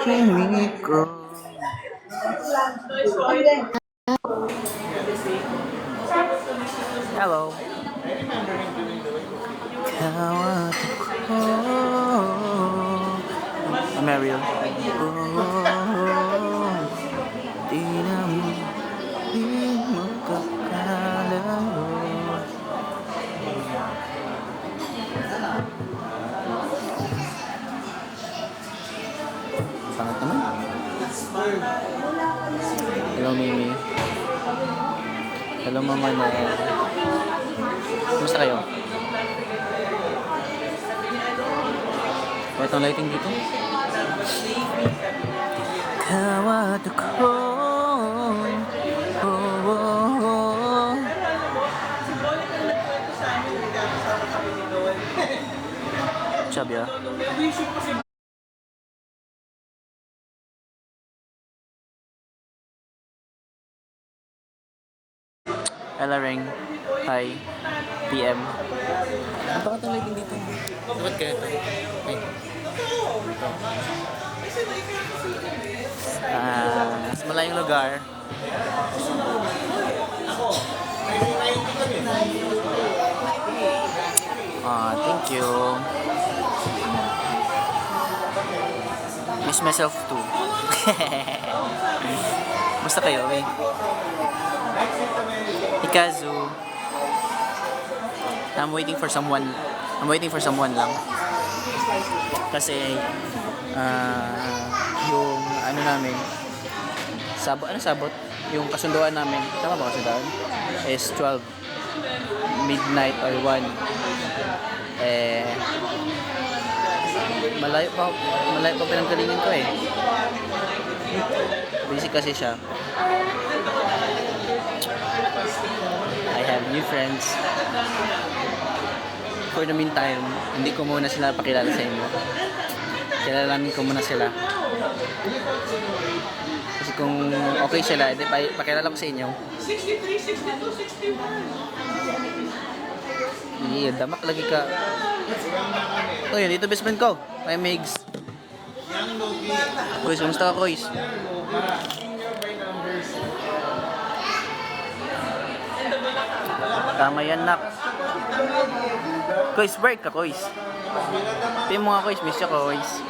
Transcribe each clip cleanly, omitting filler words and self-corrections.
Kimiko. Hello. Kawat ko. Mariel. Di na mo makakalayo. Sangat naman. Hello, Mimi. Hello, Mama na. Kumusta kayo? Bakit ang lighting dito? Kawat ko. Sabi ah. Ella Ring. Hi. PM. Ang bakit ang lighting dito? Dapat kaya ito? Ay. Sa malayong lugar. Thank you. Miss myself too. Basta kayo, eh. Ikazu. I'm waiting for someone lang. Kasi yung ano namin sabot yung kasunduan namin, tama ba kasunduan? Is 12 midnight or 1. Malayo pa pinanggalingan ko eh. Busy kasi siya. I have new friends. For the meantime, hindi ko muna sila pakilala sa inyo. Kilalanin ko muna sila. Kasi kung okay sila, edi pakilala ko sa inyo. 63, 62, 61. Yeah, damak lagi ka. Oh, yun, dito best friend ko. May Migs. Kois, kumusta ka, Kois? Tama yan, nak. Kois, break ka, Kois. Pin mo nga, Kois. Miss siya, Kois.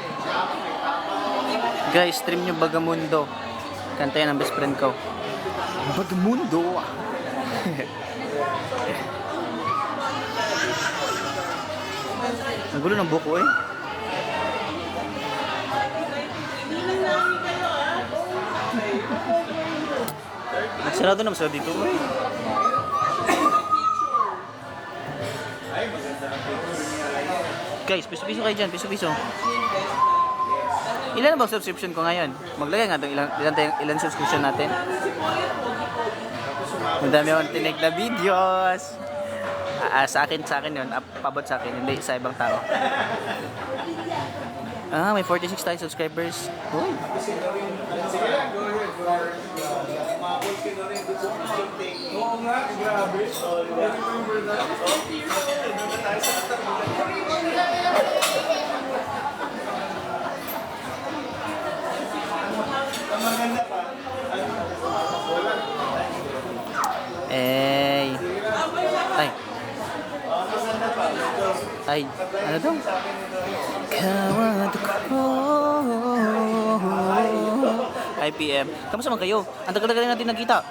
Guys, stream nyo Bagamundo. Kanta yan ang best friend ko. Bagamundo! Nagulo ng buko eh. Nagsarado na masarado dito eh. Guys, piso-piso kayo dyan, piso-piso. Ilan na ba subscription ko ngayon? Maglagay nga ilan subscription natin. Madami akong tinig na videos. Sa akin yun, pabot sa akin, hindi sa ibang tao. May 46 tayong subscribers. Uy. Oo nga, grabe. Ay, ano daw? Kawat ko. IPM. Kamusta man kayo? Ang tagal-tagal natin nagkita.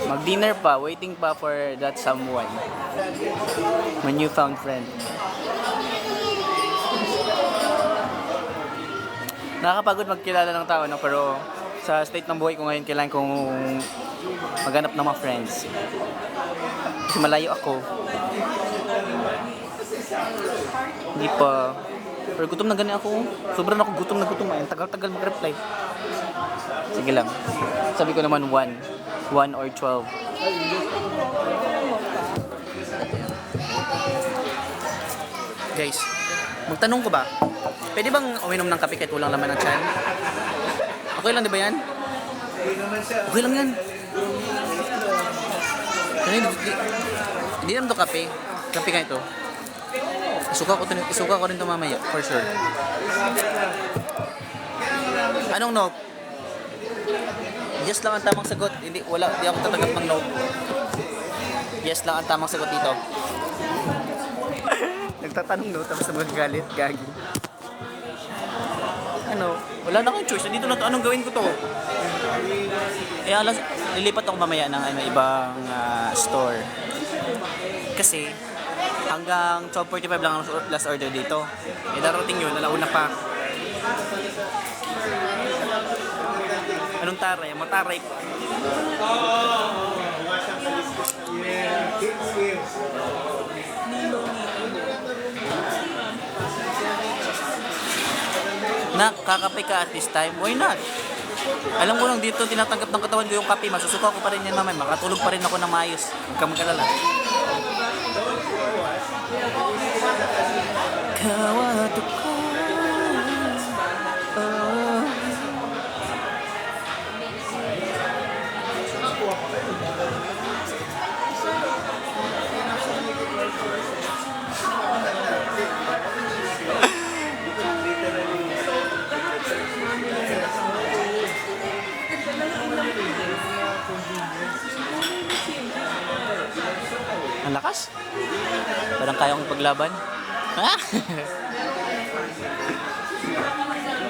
Mag-dinner pa, waiting pa for that someone. My newfound friend. Nakakapagod magkilala ng tao, no? Pero sa state ng buhay ko ngayon, kailangan kong maghanap ng mga friends. Kasi malayo ako. Hindi pa. Pero gutom na gani ako. Sobrang ako gutom na gutom. Ang tagal-tagal mag-reply. Sige lang. Sabi ko naman 1 or 12. Guys, magtanong ko ba? Pwede bang uminom ng kape kahit walang laman ng tiyan? Okay lang, di ba yan? Okay lang yan. Hindi naman to kape. Kape ka ito. Isuka ko rin to mamaya, for sure. Anong note? Yes lang ang tamang sagot. Hindi ako tatanggap ng note. Yes lang ang tamang sagot dito. Nagtatanong no, tapos magagalit, gagi. Wala na akong choice. Dito na to, anong gawin ko to? Lilipat ako mamaya ng ibang store. Kasi, hanggang 12:45 lang ang last order dito. Darating yun, alauna pa. Anong taray? Mataray pa. Na, kakape ka at this time? Why not? Alam ko lang dito, tinatanggap ng katawan ko yung kape. Masusuka ko pa rin yan mamay. Makatulog pa rin ako ng maayos. Huwag kang mag-alala. Kawato ko. Ang lakas. Parang kaya kong paglaban. Ha?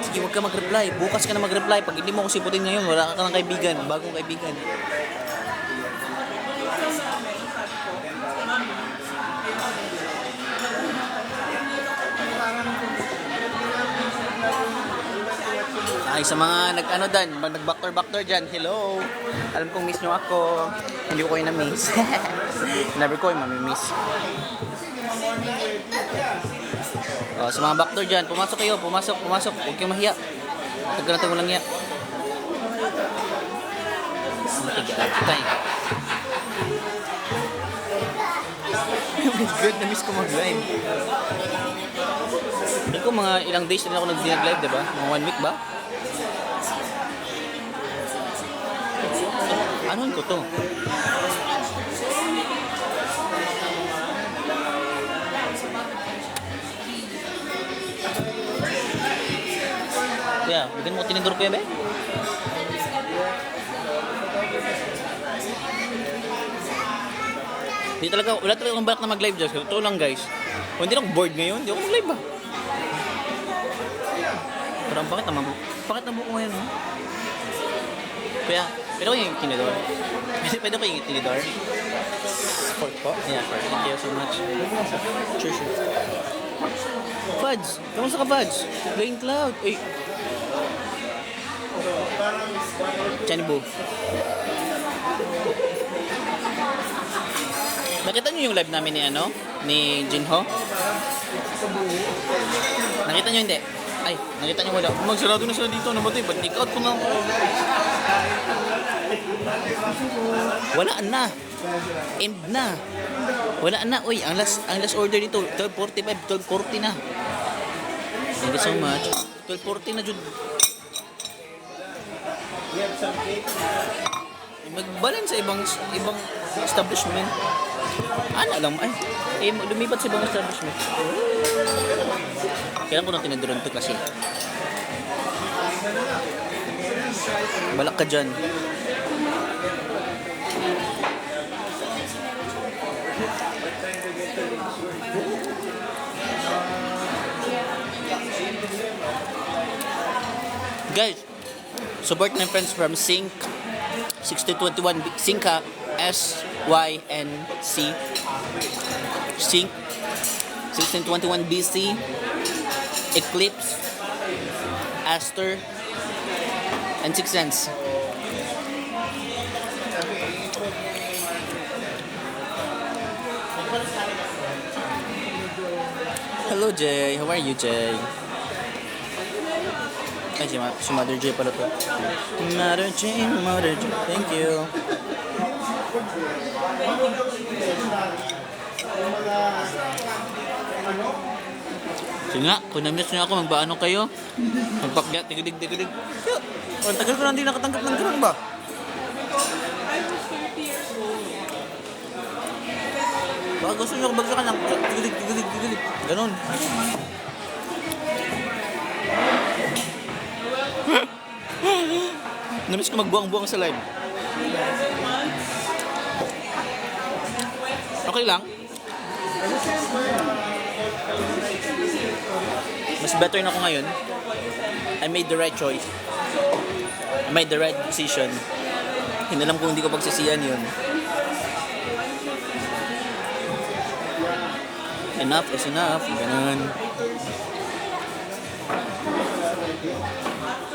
Sige, huwag ka mag-reply. Bukas ka na mag-reply. Pag hindi mo ako siputin ngayon, wala ka ng kaibigan. Bagong kaibigan. Ay, sa mga nag-backdoor dyan, hello. Alam kong miss nyo ako. Hindi ko kayo na-miss. Never ko yung mamimiss. Sa mga backdoor dyan, pumasok kayo. Pumasok. Huwag kayong mahiya. Tagal lang hiya. Matigatay. Oh my God, na-miss ko mag-live. Hindi ko mga ilang days na ako nag-live, diba? Mga 1 week ba? Anuin ko to? Kuya, bigyan mo tinidor kuya, be? Wala talaga akong balak na mag-live dyan. Ito lang guys. Kung hindi ako bored ngayon, hindi ako mag-live ba? Parang bakit na buko ngayon, no? Kuya, pwede ko yung tinidor? Pwede ko yung tinidor? Pork po? Yeah, pork. Thank you so much. Sure. Fads! Kamusta ka, Fads? Playing Cloud. Uy. Chani Boo. Nakita niyo yung live namin ni Jinho? Nakita niyo hindi? Ay, nakita niyo wala. Magsarado na sila dito. Namatay, ba't take out ko na? Wala na. End na. Wala na. Uy, ang last order dito, 12:45, 12:40 na. Thank you so much. 12:40 na, Jud. Magbalin sa ibang establishment. Lang, lumipat sa ibang establishment. Kailan ko na tinaduran ito kasi. Balak ka dyan. Guys, support my friends from Sync 6021 Synca SYNC Sync 1621 BC Eclipse Aster and 6 Sense. Hello Jay, how are you Jay? Ay, si Mother J pala to. Mother J, thank you. Sige nga, kung na-miss nyo ako, magbaano kayo? Magpakya, tigilig. Ang tagal ko na hindi nakatanggap ng grang ba? Baka gusto nyo bagsakan lang. Gigilig. Ganon. Namiss ko magbuang-buang sa live. Okay lang. Mas better na ako ngayon. I made the right choice. I made the right decision. Hinalam ko hindi ko pagsisiyan yun. Enough is enough. Ganun.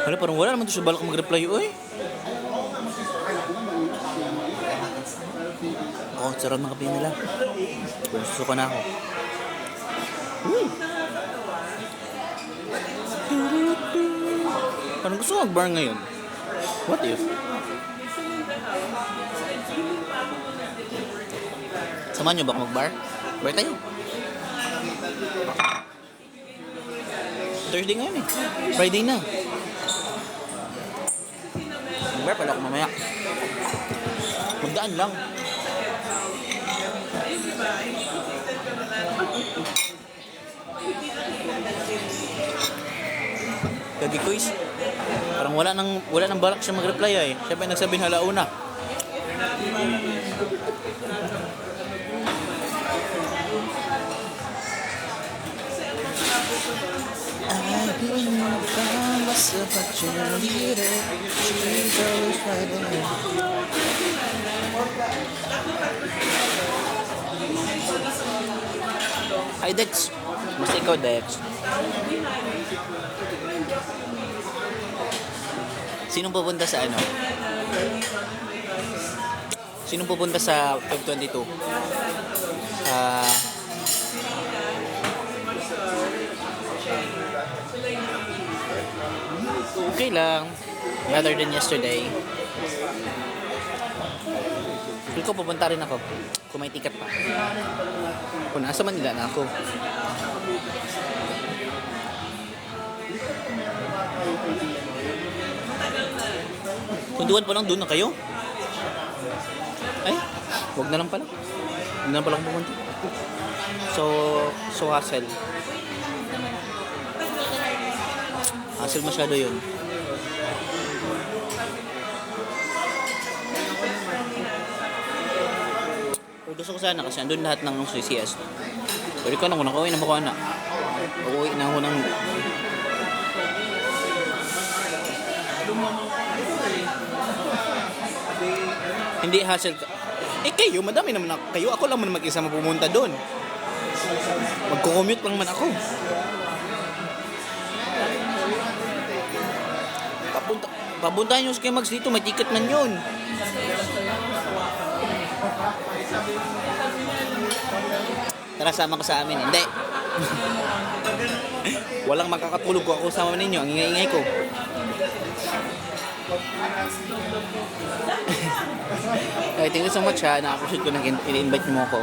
Wala, parang wala naman ito siya balak mag-reply. Uy! Oh, sarap ng kape nila. Gusto ko na ako. Parang gusto ko mag-bar ngayon. What if? Samahan nyo ba ako mag-bar? Bar tayo. Thursday ngayon eh. Friday na. Mag-bar pala ako mamaya. Magdaan lang. Gagi quiz. Parang wala nang balak siya mag-reply eh. Siya pa nagsabi halauna. Hi Dex. Basta ikaw Dex. Sinong pupunta sa ano? Sinong pupunta sa 522? Okay lang. Better than yesterday. Feel ko pupunta rin ako. Kung may ticket pa. Kung nasa Manila na ako. Tunduan pa lang doon na kayo? Ay, wag na lang pala. Wag na lang pala akong pumunta. So hassle. Hassle masyado yun. Pero gusto ko sana kasi andun lahat ng CCS. Pwede ko na kung nakauwi na ba ko na. Uuwi na ako ng... Hindi hassle ka. Eh kayo, madami naman ako. Kayo, ako lang man mag-isa pumunta doon. Magko-commute lang man ako. Papuntahan nyo sa Kemags dito, may ticket man yun. Tara, sama ka sa amin. Hindi. Walang makakatulog ko ako sama ninyo. Ang ingay-ingay ko. Okay, thank you so much ha. Na-appreciate ko na in-invite mo ako.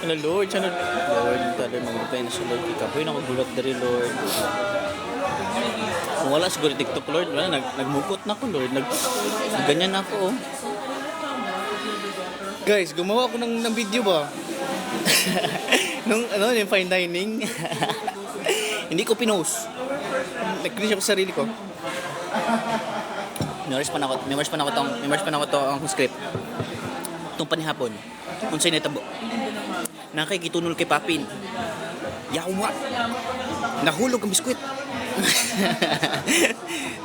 Ano Lord? Sana Lord, tala mag-reply na sa Lord. Ikapoy na magulat dari Lord. Kung wala siguro TikTok Lord, wala, nagmukot na ako Lord. Ganyan na ako oh. Guys, gumawa ako ng video ba? Nung yung fine dining. Hindi ko pinost. Nag-cringe ako sa sarili ko. Memorize pa na ako to ang script. Itong panihapon. Kung sa'yo natabo. Nakikitunol kay Papin. Yawa. Nahulog ang biskwit.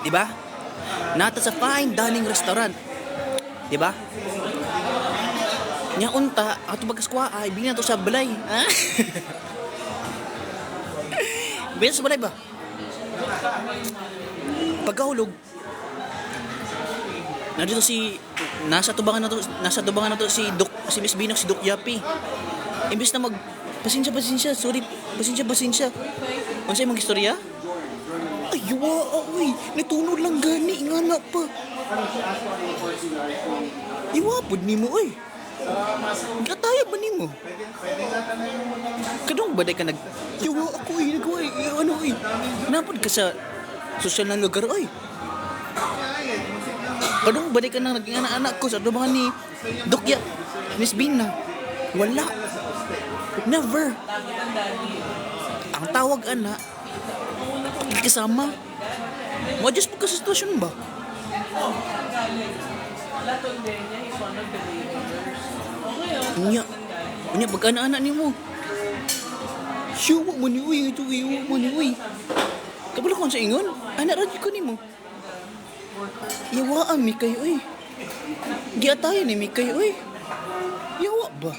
Diba? Nata sa fine dining restaurant. Diba? Nya unta, ato bagaskwaa, ibigin na to sa balay. Ibigin sa balay ba? Pagkahulog, nandito nasa tubangan na to si Miss Binok, si Doc Yapi. Imbes na pasensya, sorry, pasensya. Ano sa'yo mga istorya? Ay, uy, natunod lang gani, ingana pa. Iwapod ni mo, oy. Gataya ba ni mo? Kadong baday ka yawa ako, napod ka sa social na lugar, oy. Kadong baday ka naging anak-anak ko sa tubangan ni Dokya, Miss Bina. Wala. Never. Ang tawag ana, kasama. Mo-adjust pagka sa sitwasyon ba? Unya. Unya, pag ana-ana ni mo. Siya, wak mo ni uy. Ito, wak mo ni uy. Kabalo ko sa ingon. Anak radyo ko ni mo. Yawaan mi kayo, uy. Giatayan ni mi kayo, uy. Yawa ba?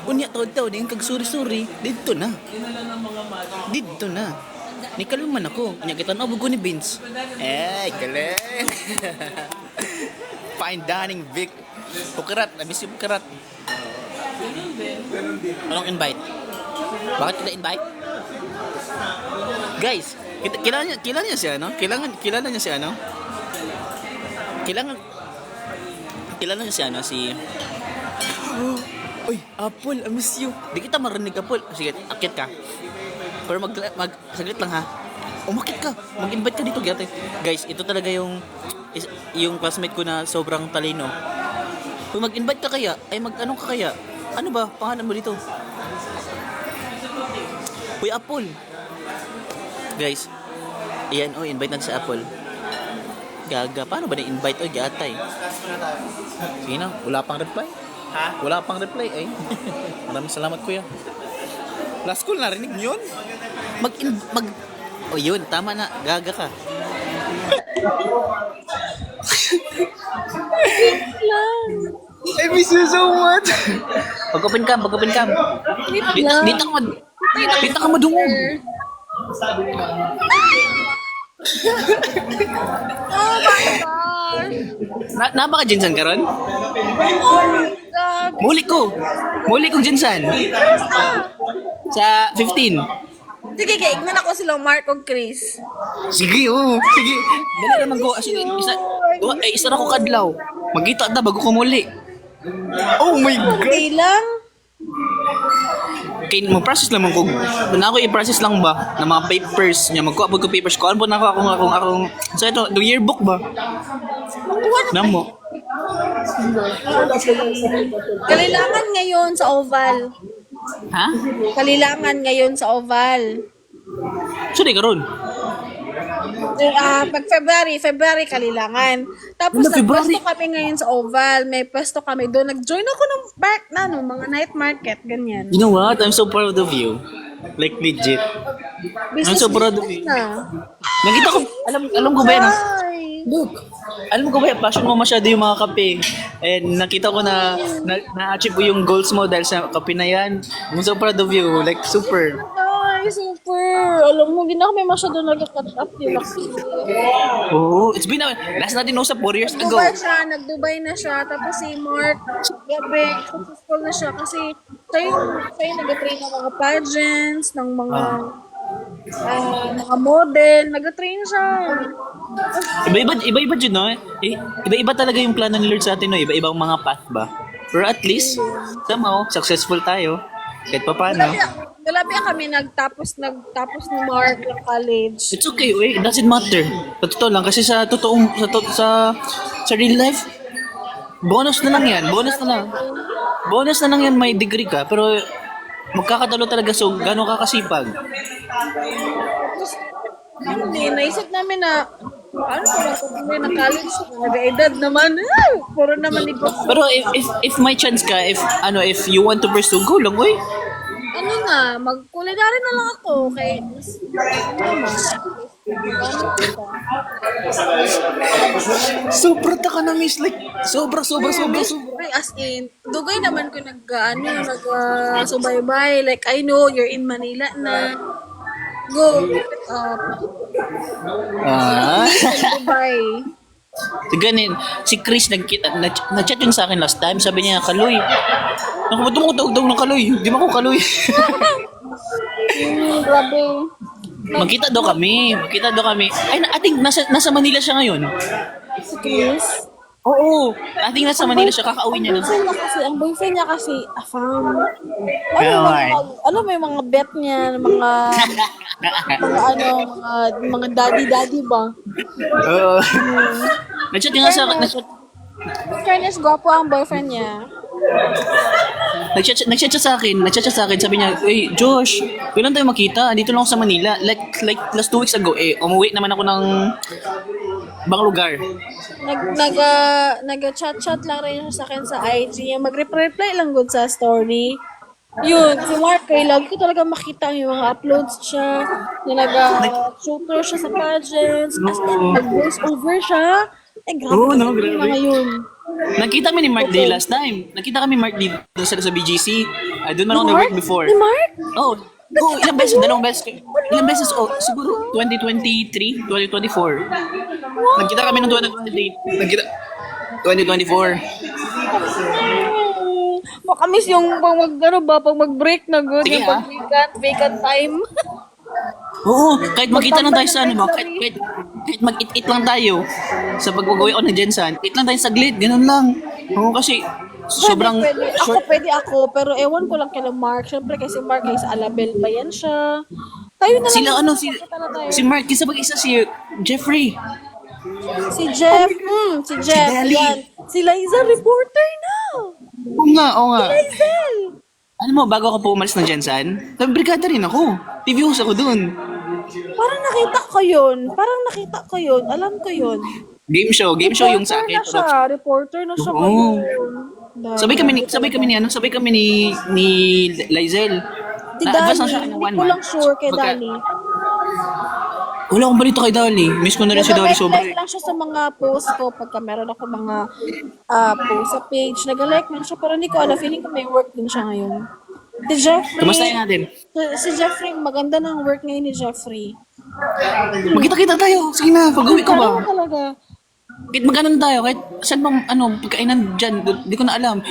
Unya taon-taon yung kag-suri-suri, dito na. Dito na. Ni kaluman ako. Unya kita na bugo ni Vince. Galing. Fine dining Vic. Pukerat, nabis yung pukerat. Anong invite? Bakit kita invite? Guys, kilala niya siya, no? Kilala niya siya, no? Kilala niya siya, no? Si... Uy, Apple, I miss you. Di kita marinig, Apple. Sige, akit ka. Pero saglit lang, ha? Umakit ka. Mag-invite ka dito, gate. Guys, ito talaga yung classmate ko na sobrang talino. Kung mag-invite ka kaya, ay mag-ano ka kaya? Ano ba? Pangalan mo dito? Uy, Apple. Guys, ayan, invite natin sa Apple. Gaga, paano ba na-invite? Gatay. Sige na, wala pang reply. Ha? Wala pang reply, eh. Maraming salamat, kuya. Last call, narinig niyo yun? Yun, tama na. Gaga ka. I miss you so much. Pag-open cam. Dito ka madungog. Oh my gosh! Napa ka Jinsan karon? Oh my God! Muli ko Jinsan. Sa 15. Sige, ignan ako sila Mark o Chris. Sige. Dali naman ko. Isa na ko kadlaw. Magkita ta bago ko muli. Oh my God. Okay lang? Okay, mag-process lang ko. Na ako i-process lang ba ng mga papers niya. Magkuha ko papers ko. Ano po na akong so ito, the yearbook ba? Namo. Kalilangan ngayon sa Oval. Ha? Kalilangan ngayon sa Oval. So di karon. Pag February kalilangan. Tapos nagpwesto kami ngayon sa Oval. May pwesto kami doon. Nag-join ako ng mga night market, ganyan. You know what? I'm so proud of you. Like legit. I'm so proud of you. Nakita ko, alam ko ba yan? Look, alam ko ba yan, passion mo masyado yung mga kape. And nakita ko na-achieve mo yung goals mo dahil sa kape na yan. I'm so proud of you. Like, super. Ay, super. Alam mo, hindi na kami masyado nag-cut up yung laki. Oh, it's been last natin usap 4 years ago. Nag-Dubai na siya. Tapos si Mark, grabe, successful na siya. Kasi siya yung nag-train ng mga pageants, ng mga model. Nag-train siya. Iba-iba dyan, no? Iba-iba talaga yung plano ni Lord sa atin, no? Iba-ibang mga path ba? Pero at least, somehow, successful tayo. Kahit pa paano. Grabe kami nagtapos ng Mark ng college. It's okay, it doesn't matter. Totoo lang, kasi sa real life, bonus na lang yan. Bonus na lang yan, may degree ka. Pero, magkakatalo talaga, so gano'n ka kasipag. Hindi, naisip namin na paano ko lang kung na college, nag-edad naman. Puro naman ito. Pero if may chance ka, if you want to pursue, go lang, oy. Ano nga, mag-culinary na lang ako kay Sobra ta ka na, miss. Like, sobra. As in, dugay naman ko subaybay. Like, I know you're in Manila na. Go. Dubai. Ganin, si Chris nag-chat yun sa akin last time. Sabi niya, Kaloy. Nakumatungutog daw ng Kaloy. Di ba ko Kaloy? Grabe. Magkita daw kami. Ay, I think nasa Manila siya ngayon. Si Chris? Oo. I think nasa Manila siya. Kakauwi niya na. Ang boyfriend niya kasi, afam. Ano may mga bet niya, mga daddy ba? Oo. Nag-chat nga sa akin. Fairness, gwapo ang boyfriend niya. Nag-chat siya sa akin, sabi niya, "Hey, Josh, kailan tayo makita? Dito lang ako sa Manila." Like last 2 weeks ago, umuwi naman ako ng ibang lugar. Nag-chat-chat lang rin siya sa akin sa IG. Mag-reply lang good sa story. Yun, si Mark, lagi ko talaga makita yung mga uploads siya, na nag-shooter siya sa pageants, as in, nag-voice over siya. Grabe Oo, no, kasi yung grabe. mga yun. Nakita kami ni Mark Day last time. Nakita kami Mark Day doon sa BGC. Doon man ako nag-work before. Ni Mark? Oh, ilang beses, dalawang beses. Ilang beses, siguro 2023, 2024. Nagkita kami ng 2024. Makamis yung pag mag-break na good, Sige, yung vacant time. Oo, kahit magkita lang tayo sa kahit mag-eat lang tayo sa pag-uwi ako ng Jensen. Eat lang tayo saglit, ganun lang. Oo, kasi sobrang Pwede. short. Pwede ako, pero ewan ko lang kay Mark. Siyempre kasi Mark ay sa Alabel pa yan siya. Tayo na lang. Sila Kita na tayo. si Mark, isa si Jeffrey. Si Jeff. Si Jeff. Dali. Yan. Si Liza, reporter na. Oo nga. Lizel. Ano mo, bago ako po umalis ng Jensen, brigada rin ako. TV host ako dun. Parang nakita ko yun. Alam ko yun. Game show yung sa akin. Reporter na siya. Oo. ngayon. Sabay kami ni Lizel. Si Na-advance Dani, na siya ng 1 hindi ko lang month. sure kay Pagka- Dani. Wala akong balita kay Dali. Miss ko na rin si Dali sobra. Nag-like lang siya sa mga post ko pagka meron ako mga post sa page. Nag-like man siya pero hindi ko alam. Feeling ko may work din siya ngayon. Si Jeffrey. Kamusta yun natin? Si Jeffrey, maganda ng work ngayon ni Jeffrey. Magkita-kita tayo. Sige na, pag-uwi ko ba? Ano talaga? Kahit magkano na tayo, kahit saan bang pagkainan dyan, di ko na alam.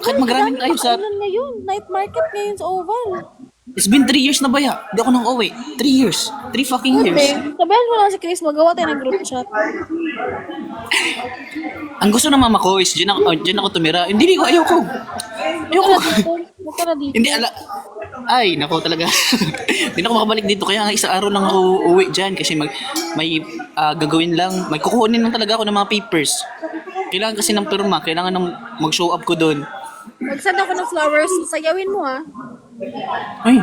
Kahit magramin tayo sa... Ano ngayon? Night market ngayon sa Oval. It's been 3 years na ba ya? Di ako nang uwi. 3 years. 3 fucking years. Sabihan mo lang si Chris, magawa tayo ng group chat. Ang gusto ng mama ko is dyan ako tumira. Hindi ko, ayoko. Huwag ka na dito. Hindi, ay, nako talaga. Hindi na ako makabalik dito. Kaya nga isang araw lang ako uwi dyan kasi may gagawin lang. May kukunin lang talaga ako ng mga papers. Kailangan kasi ng pirma. Kailangan mag-show up ko doon. Magsend ako ng flowers. Sayawin mo ha. Ay,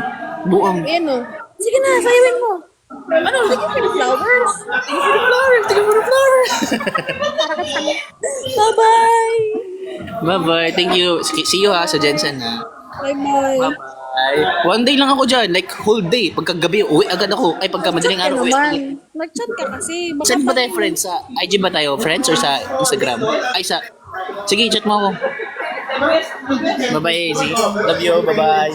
buang. Ayan o. Sige na, sayawin mo. Ano? Sige for the flowers. Sige for the flowers. Bye-bye. Bye-bye. Thank you. See you sa Jensen ha. Bye-bye. Bye. One day lang ako dyan. Like, whole day. Pagkagabi, uwi agad ako. Ay, pagka madaling Chat ka araw, uwi agad. naman. Nag-chat ka kasi. Baka Saan ba tayo, friends? Sa IG ba tayo, friends? Or sa Instagram? Ay, sige, chat mo ako. Bye-bye, Izzy. Love you. Bye-bye.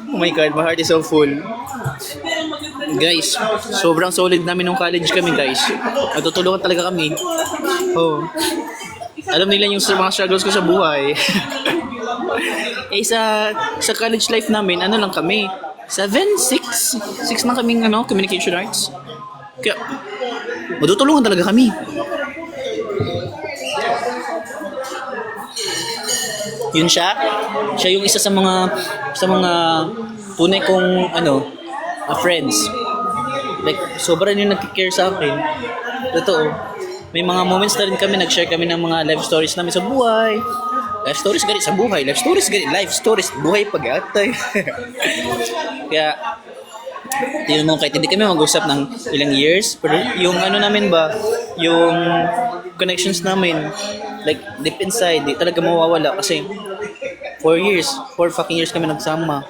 Oh my God, my heart is so full. Guys, sobrang solid namin nung college kami, guys. Natutulungan talaga kami. Oh. Alam nila yung mga struggles ko sa buhay. Sa college life namin, ano lang kami? 6 lang kaming communication arts. Kaya, matutulungan talaga kami. Yun siya yung isa sa mga tunay kong friends. Like, sobrang yung nag-care sa akin. Totoo. May mga moments na rin kami, nag-share kami ng mga life stories namin sa buhay. Life stories ganit sa buhay. Life stories, buhay pag-atay. Kaya, tingnan mo, kahit hindi kami mag-usap ng ilang years, pero yung namin ba, yung connections namin, like, deep inside, di talaga mawawala kasi 4 fucking years kami nagsama.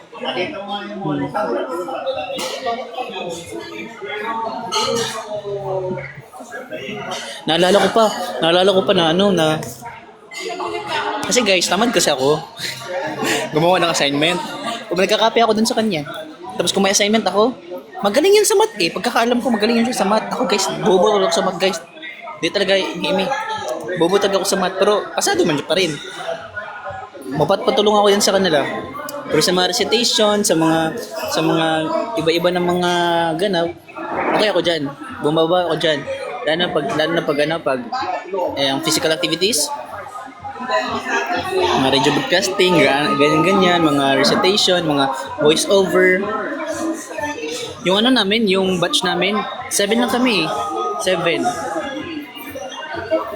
Naalala ko pa na kasi guys, tamad kasi ako. Gumawa ng assignment. Kung nagkakape ako dun sa kanya, tapos kung may assignment ako, magaling yan sa math eh. Pagkakaalam ko, magaling yan siya sa math. Ako guys, bobo ako sa math guys. Di talaga, Amy. Bobo talaga ako sa math, pero pasado man pa rin. Mapatulong ako yan sa kanila. Pero sa mga recitation, sa mga iba-iba ng mga ganap, okay ako dyan. Bumaba ako dyan. Lalo na pag ang physical activities, mga radio broadcasting, ganyan-ganyan, mga recitation, mga voice over. Yung namin, yung batch namin, 7 lang kami eh. 7.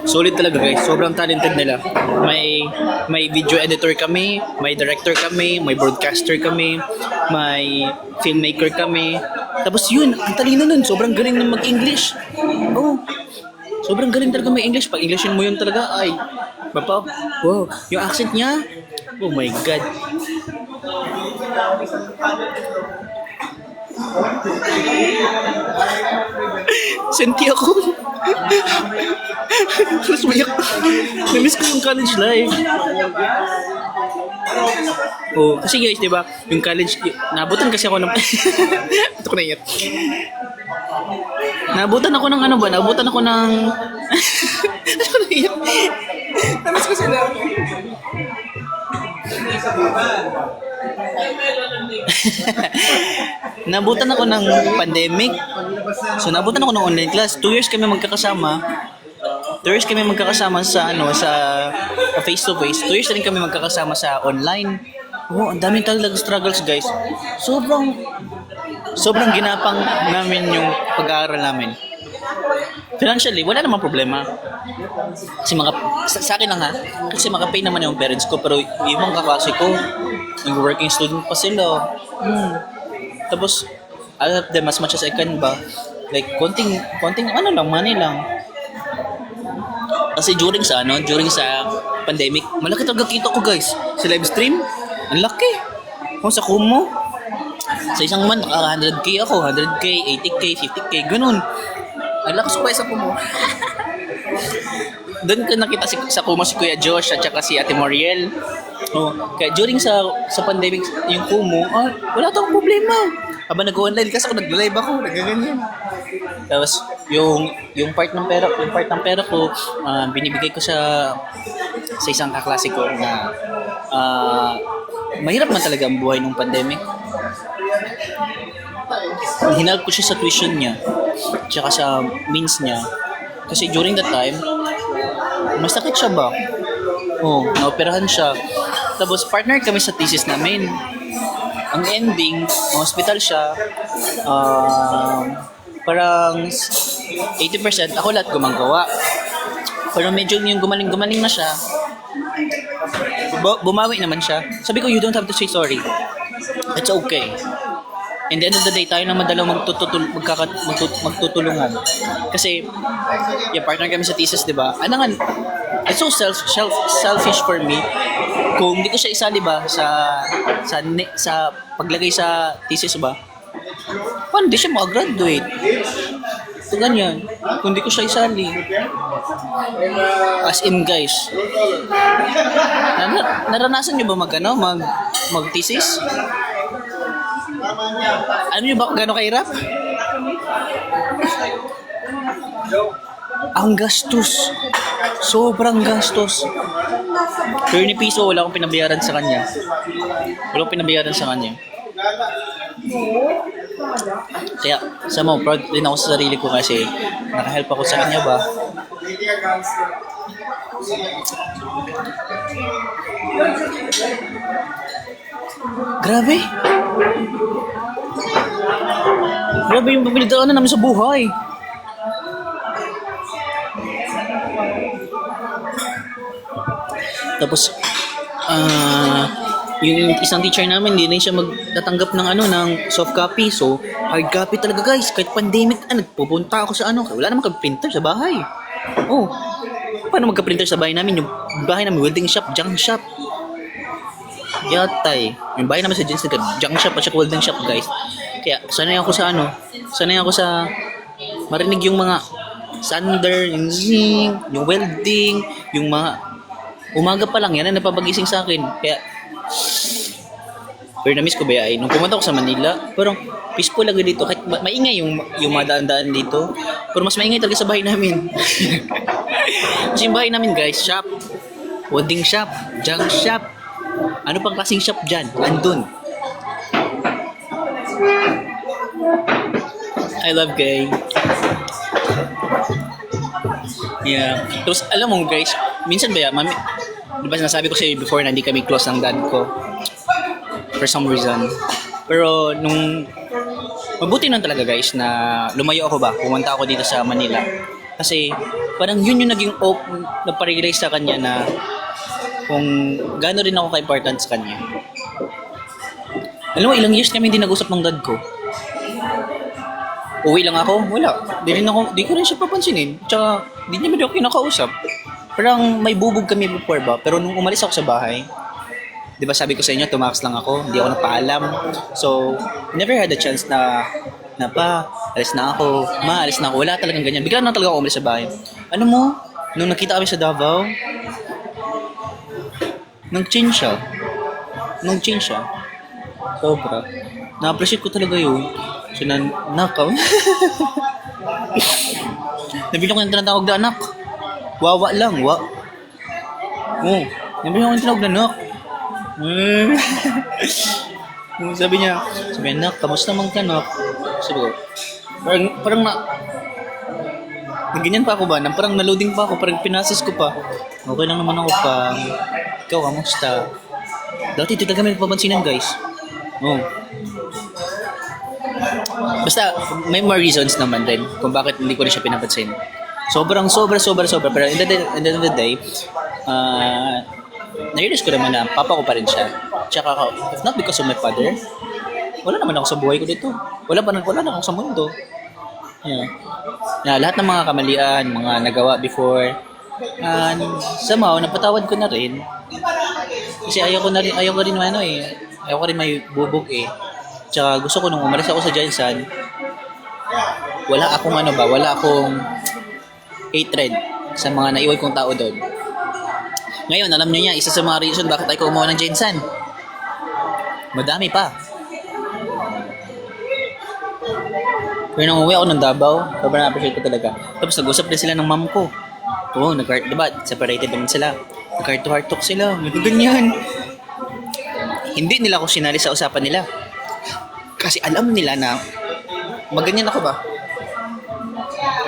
Solid talaga guys, sobrang talented nila. May video editor kami, may director kami, may broadcaster kami, may filmmaker kami. Tapos yun, ang talino nun, sobrang galing ng mag-English. Oh, sobrang galing talaga may English. Pag Englishin mo yun talaga, ay, bapa, wow, yung accent niya, oh my God. Senti ako. Terus banyak. Namiss ko yung college life. Oh, kasi guys, di ba, yung college, nabutan kasi ako ng... Ito ko na iyak. Nabutan ako ng ano ba? Nabutan ako ng... Ito ko na iyak. Namiss ko sila. Nabutan ako ng pandemic. So nabutan ako ng online class. 2 years kami magkakasama. 2 years kami magkakasama sa sa face to face. 2 years rin kami magkakasama sa online. Oh, ang daming talaga struggles, guys. Sobrang ginapang namin yung pag-aaral namin. Financially, wala namang problema. Kasi sa akin lang ha, kasi makapay naman yung parents ko, pero yung mga kaklase ko, nag-working student pa sila. Tapos, I help them as much as I can ba? Like, konting ano lang, money lang. Kasi during sa pandemic, malaki talaga kita ko guys. Sa live stream, ang laki. Kung sa Kumu, sa isang month, 100k ako, 100k, 80k, 50k, ganun. Ang lakas ko sa Kumu. Doon ko nakita sa Kumu si Kuya Josh at saka si Ate Moriel. Oh, kaya during sa pandemic, yung Kumu, wala tayong problema. Habang nag-online kasi ako, nag-live ako, nagaganyan. Tapos yung part ng pera ko, binibigay ko sa isang kaklase ko na mahirap man talaga ang buhay nung pandemic. Hinalp ko siya sa tuition niya, tsaka sa means niya. Kasi during that time, mas sakit siya ba? Oh, naoperahan siya. Tapos partner kami sa thesis namin. Ang ending, hospital siya. Parang 80% ako lahat gumagawa. Pero medyo yung gumaling na siya. Bumawi naman siya. Sabi ko, you don't have to say sorry. It's okay. In the end of the day, tayo naman dalawa magtutulungan. Kasi, yung partner kami sa thesis, di ba? Ano nga, it's so selfish for me. Kung hindi ko siya isali ba sa paglagay sa thesis ba, paano di siya makagraduate? So, ganyan. Kung hindi ko siya isali. As in, guys. Naranasan niyo ba mag-thesis? Alam niyo ba kung gano'ng kahirap? Ang gastos. Sobrang gastos. Pero ni piso, wala akong pinabayaran sa kanya. Kaya, proud din ako sa sarili ko kasi nakahelp ako sa kanya ba. Grabe yung pinagdaanan namin sa buhay. Tapos, yung isang teacher namin, hindi rin siya magtatanggap ng soft copy. So, hard copy talaga guys. Kahit pandemic, nagpupunta ako sa wala namang printer sa bahay. Oh, paano magka-printer sa bahay namin? Yung bahay namin, welding shop, junk shop. Yatay. Yung bahay namin sa jeans, junk shop at saka welding shop guys. Kaya, sanay ako sa marinig yung mga sander, yung zinc, yung welding, yung mga umaga pa lang yan na napapagising sa akin. Kaya, pero na-miss ko ba nung pumunta ako sa Manila, parang peaceful lang dito. Kahit maingay yung madaan-daan dito, pero mas maingay talaga sa bahay namin. Kasi yung bahay namin guys, shop, welding shop, junk shop, ano pang klaseng shop dyan? Andun. I love gay. Yeah. Tapos alam mo guys, minsan ba mami, diba nasabi ko sa'yo before na hindi kami close ng dad ko for some reason. Pero mabuti nun talaga guys na lumayo ako ba, pumunta ako dito sa Manila. Kasi parang yun yung naging naparealize sa kanya na kung gaano rin ako ka-important sa kanya. Alam mo, ilang years kami hindi nag-usap ng dad ko. Uwi lang ako, wala. Di ko rin siya papansinin. Tsaka, di niya ako kinakausap. Parang may bubog kami before ba? Pero nung umalis ako sa bahay, di ba sabi ko sa inyo, tumakas lang ako, hindi ako nagpaalam. So, never had a chance na pa, alis na ako, alis na ako. Wala talagang ganyan. Bigla na talaga ako umalis sa bahay. Ano mo, nung nakita kami sa Davao, nag-change siya. Sobra. Na-appreciate ko talaga yun. So, nakaw. Nabili ko yung tinatawag na anak. Wawa lang, nabili ko yung tinatawag na anak. Sabi niya, anak, kamusta man ka, anak? Sabi ko, parang ganyan pa ako ba? Parang na-loading pa ako, parang pinasis ko pa. Okay lang naman ako pa. Ikaw, kamusta? Dati ito talaga may papansinan, guys. Basta, may more reasons naman rin kung bakit hindi ko rin siya pinapansin. Sobra. Pero in the end of the day, na-realize ko naman na papa ko pa rin siya. Tsaka, if not because of my father, wala naman ako sa buhay ko dito. Wala na ako sa mundo. Lahat ng mga kamalian, mga nagawa before, somehow, napatawad ko na rin. Kasi ayaw ko rin may bubog eh. Tsaka gusto ko nung umalis ako sa Jensen, wala akong hatred sa mga naiwan kong tao doon. Ngayon, alam niyo isa sa mga reason bakit ako umuha ng Jensen. Madami pa. Pero nung umuwi ako ng Davao, sobrang na-appreciate ko talaga. Tapos nag-usap din sila ng mom ko. Diba? Separated naman sila. Nag-heart to heart talk sila. Ganyan. Hindi nila ako sinali sa usapan nila. Kasi alam nila na maganyan ako ba?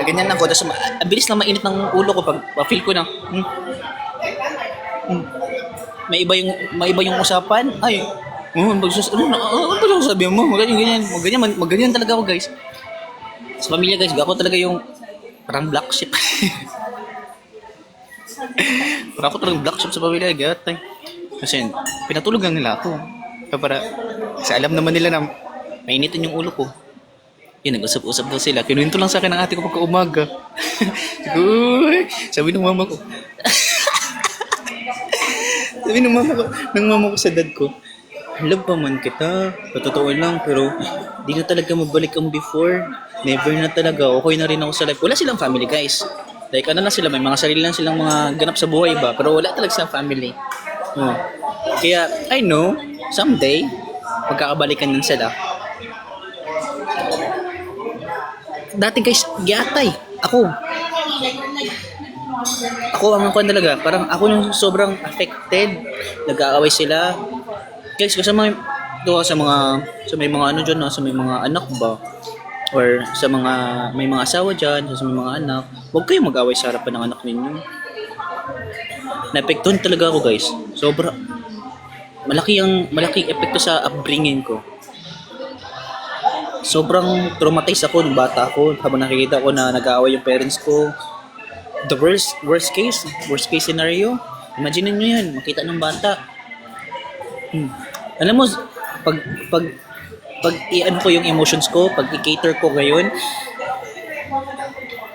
Maganyan ako. Tapos ang bilis lang mainit ng ulo ko pag feel ko na may iba yung usapan. Ay, ano ba sabi mo? Maganyan talaga ako, guys. Sa pamilya, guys, ako talaga yung parang black sheep. Parang ako talagang black sheep sa pamilya, gatay. Kasi pinatulog lang nila ako. Kasi alam naman nila na mainitin yung ulo ko. Yun, nag-usap-usap daw sila. Kinuwento lang sa akin ng ate ko pagka-umaga. Sabi ng mama ko. Sabi ng mama ko sa dad ko, love pa man kita. Patotoo lang, pero di na talaga mabalik ang before. Never na talaga. Okay na rin ako sa life. Wala silang family, guys. Like, ano lang sila, may mga sarili lang silang mga ganap sa buhay ba? Pero wala talaga silang family. Kaya, I know, someday, magkakabalikan din sila. Dati guys, gyatay. Ako ang ako talaga. Parang ako yung sobrang affected. Nag-aaway sila. Guys, kasi may mga ano dyan, sa may mga anak ba? Or sa mga, may mga asawa dyan, sa may mga anak. Huwag kayong mag-aaway sa harapan ng anak ninyo. Naapektuhan talaga ako, guys. Sobra. Malaking epekto sa upbringing ko. Sobrang traumatized ako nung bata ako habang nakikita ko na nag-aaway yung parents ko. The worst case scenario. Imagine niyo yan, makita ng bata. Alam mo, pag i-ano ko yung emotions ko, pag i-cater ko ngayon,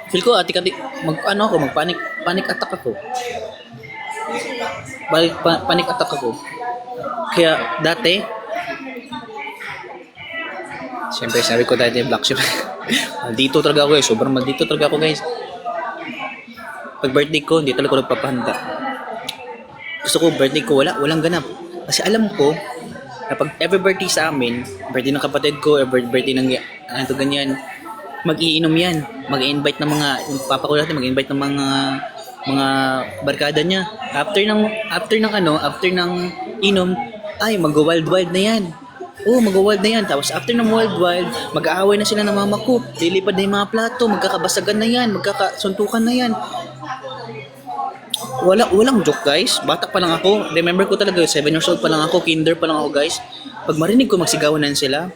feel ko panic attack ako. Panic attack ako. Kaya dati, siyempre, sabi ko dati black sheep. Maldito talaga ako, guys. Sobrang maldito talaga ako, guys. Pag birthday ko, hindi talaga ako nagpapahanda. Gusto ko, birthday ko, walang ganap. Kasi alam ko, na pag every birthday sa amin, birthday ng kapatid ko, or birthday ng ganyan, mag-iinom yan. Mag-i-invite ng mga, yung papa ko natin, mag-i-invite ng mga barkada niya. After ng inom, ay, mag-wild na yan. Mag-wild na yan. Tapos after ng wild, mag-aaway na sila ng mama ko. Lilipad na yung mga plato, magkakabasagan na yan, magkakasuntukan na yan. Walang joke, guys. Bata pa lang ako. Remember ko talaga, 7 years old pa lang ako, kinder pa lang ako, guys. Pag marinig ko magsigawan na sila,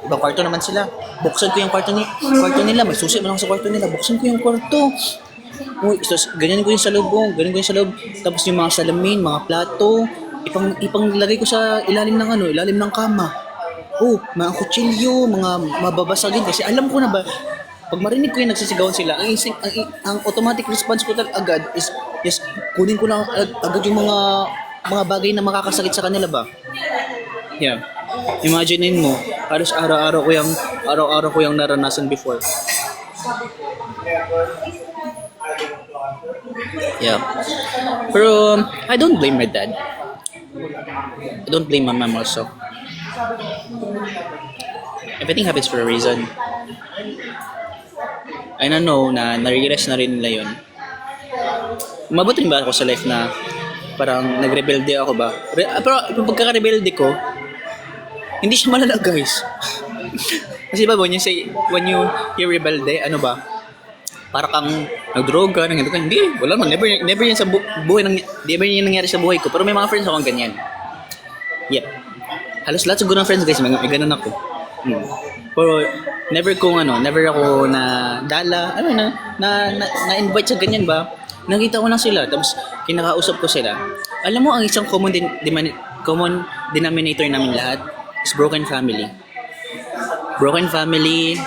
ibang kwarto naman sila. Buksan ko yung kwarto nila. May susi man ako sa kwarto nila. Buksan ko yung kwarto. Uy, ganyan ko yung sa loob. Ganyan ko yung sa loob. Tapos yung mga salamin, mga plato, ipanglagay ko sa ilalim ng kama. Oh, mga kutsilyo, mga mababasagin. Kasi alam ko na ba, pag marinig ko yung nagsisigawan sila, ang automatic response ko agad is, yes, kunin ko lang agad yung mga bagay na makakasakit sa kanila ba. Yeah. Imaginein mo, halos araw-araw ko yung naranasan before. Yeah. Pero I don't blame my dad. I don't blame my mom also. Everything happens for a reason. I know na na-realize na rin nila yun. Umabot rin ba ako sa life na parang nagrebelde ako ba? Pero yung pagkaka-rebelde ko, hindi siya malala guys. Kasi ba when you hear rebelde, ano ba? Para kang nagdroga, hindi, wala man. Never yan sa buhay, never yan nangyari sa buhay ko. Pero may mga friends akong ganyan. Yep. Halos lahat siguro ng friends guys, may ganun ako. Pero never ako na dala, na-invite sa ganyan ba? Nakita ko lang sila, tapos kinakausap ko sila. Alam mo, ang isang common denominator namin lahat is broken family. Broken family,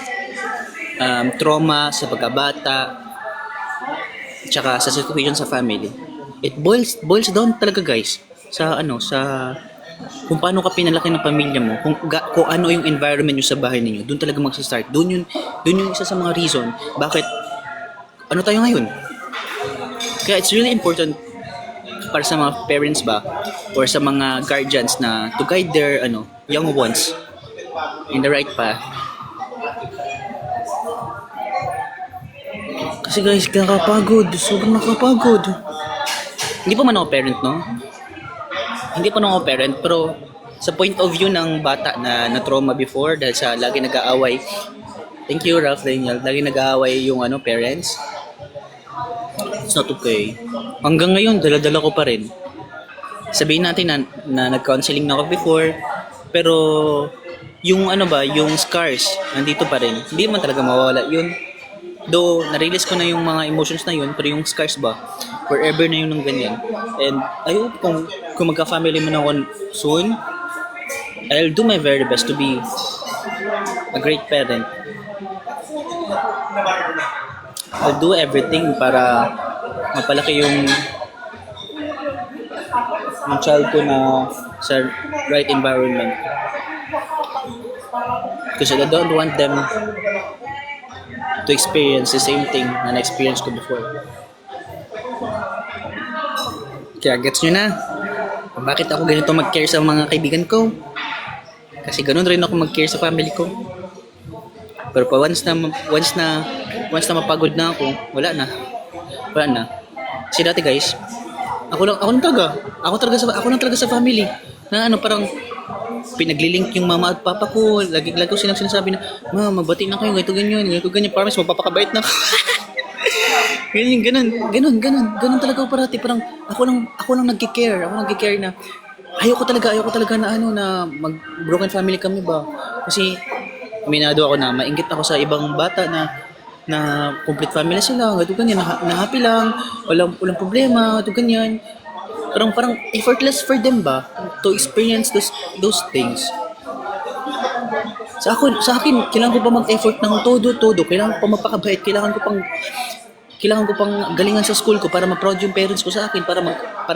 trauma sa pagkabata, tsaka sa situation sa family. It boils down talaga guys sa kung paano ka pinalaki ng pamilya mo, kung ano yung environment nyo sa bahay ninyo, doon talaga magsa-start. Doon yung isa sa mga reason bakit ano tayo ngayon. Kaya it's really important para sa mga parents ba or sa mga guardians na to guide their young ones in the right path. Kasi guys, sobrang nakapagod. Hindi pa man ako parent, no? Hindi pa ako parent, pero sa point of view ng bata na trauma before dahil sa lagi nag-aaway. Thank you, Ralph Daniel. Lagi nag-aaway yung parents. It's not okay. Hanggang ngayon, dala-dala ko pa rin. Sabihin natin na nag-counseling na ako before, pero yung yung scars, nandito pa rin. Hindi man talaga mawawala yun. Though, na-release ko na yung mga emotions na yun, pero yung scars ba, forever na yun ng ganyan. And I hope kung magka-family man ako soon, I'll do my very best to be a great parent. I'll do everything para mapalaki yung child ko na sa right environment. Because I don't want them to experience the same thing na na-experience ko before. Kaya gets nyo na kung bakit ako ganito mag-care sa mga kaibigan ko. Kasi ganun rin ako mag-care sa family ko. Pero pa once na mapagod na ako, wala na. Kasi dati guys, ako lang talaga sa family. Na parang pinaglilink yung mama at papa ko. Lagi ko silang sinasabi na, "Ma, magbati na kayo, ganyan. Promise, magpapakabait na ako." Ganun talaga ako parati. Parang ako lang nagki-care. Ako nagki-care na ayoko talaga na na mag-broken family kami ba. Kasi aminado ako na mainggit ako sa ibang bata na complete family sila, ganyan, na happy lang, walang problema, ganyan. Parang effortless for them ba to experience those things. Sa akin, kailangan ko pa mag-effort ng todo. Kailangan ko pa magpakabait, kailangan ko pang galingan sa school ko para ma-proud yung parents ko sa akin, para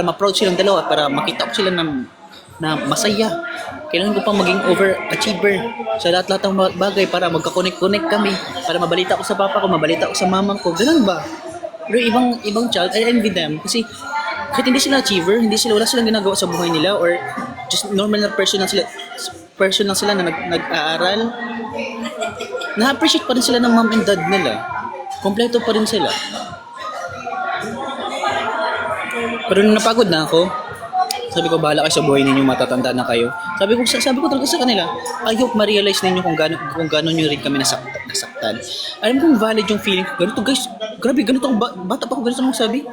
ma-proud silang dalawa, para makita ko sila na masaya. Kailangan ko pang maging overachiever sa lahat-lahat ng bagay para magka-connect kami, para mabalita ko sa papa ko, mabalita ko sa mama ko. Ganun ba? Pero ibang child, I envy them kasi kahit hindi sila achiever, wala silang ginagawa sa buhay nila, or just normal na person lang sila na nag-aaral, na-appreciate pa rin sila ng mom and dad nila. Kompleto pa rin sila. Pero nung napagod na ako, sabi ko, bahala kayo sa buhay ninyo, matatanda na kayo. Sabi ko talaga sa kanila, I hope ma-realize ninyo kung gano'n nyo rin kami nasaktan. Alam kong valid yung feeling ko. Ganito guys, grabe, ganito ako, bata pa ako, ganito nung sabi.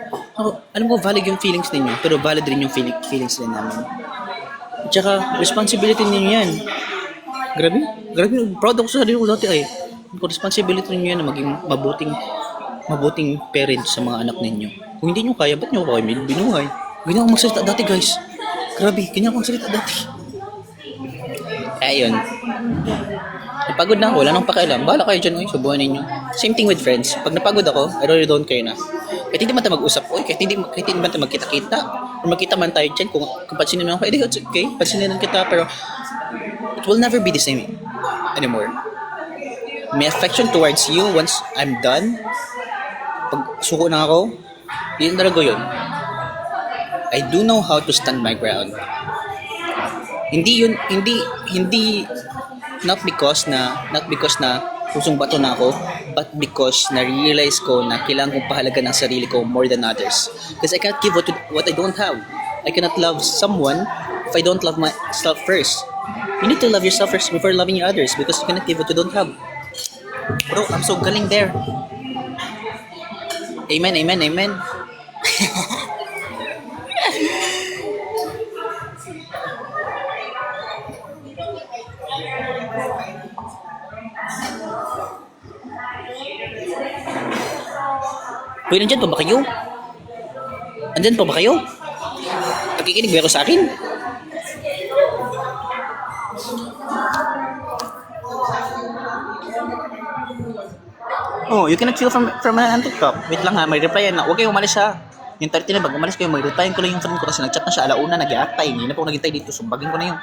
Alam ko valid yung feelings ninyo, pero valid rin yung feelings din namin. At saka, responsibility ninyo yan. Grabe. Grabe. Proud ako sa sarili ko dati ay. Responsibility niyo yan na maging mabuting parent sa mga anak ninyo. Kung hindi nyo kaya, ba't nyo ako kayo binuhay? Ganyan akong magsalita dati, guys. Grabe, ganyan akong magsalita dati. Ayun. Napagod na ako, wala nang pakialam. Bahala kayo dyan, sa buhay ninyo. Same thing with friends. Pag napagod ako, I really don't care na. Kahit hindi man tayo mag-usap, kahit hindi man tayo magkita-kita, o magkita man tayo dyan, kung pansinin mo ako, it's okay, pansinin kita, pero it will never be the same anymore. My affection towards you, once I'm done, pag suko na ako, yun talaga yun. I do know how to stand my ground. Hindi not because na pusong bato na ako, but because na-realize ko na kailangan kong pahalaga ng sarili ko more than others. Because I cannot give what I don't have. I cannot love someone if I don't love myself first. You need to love yourself first before loving others because you cannot give what you don't have. Bro, I'm so galing there. Amen, amen, amen. Uy, nandyan pa ba kayo? Nandyan pa ba kayo? Nakikinig ba ako sa akin? Oh, you cannot feel from an TikTok. Wait lang ha, may replyan na. Huwag kayong umalis ha. Yung 30 na, pag umalis kayo, may replyan ko lang yung friend ko kasi nag-chat na siya alauna, nag-i-actay. Hindi na po naghintay dito, sumbagin ko na yun.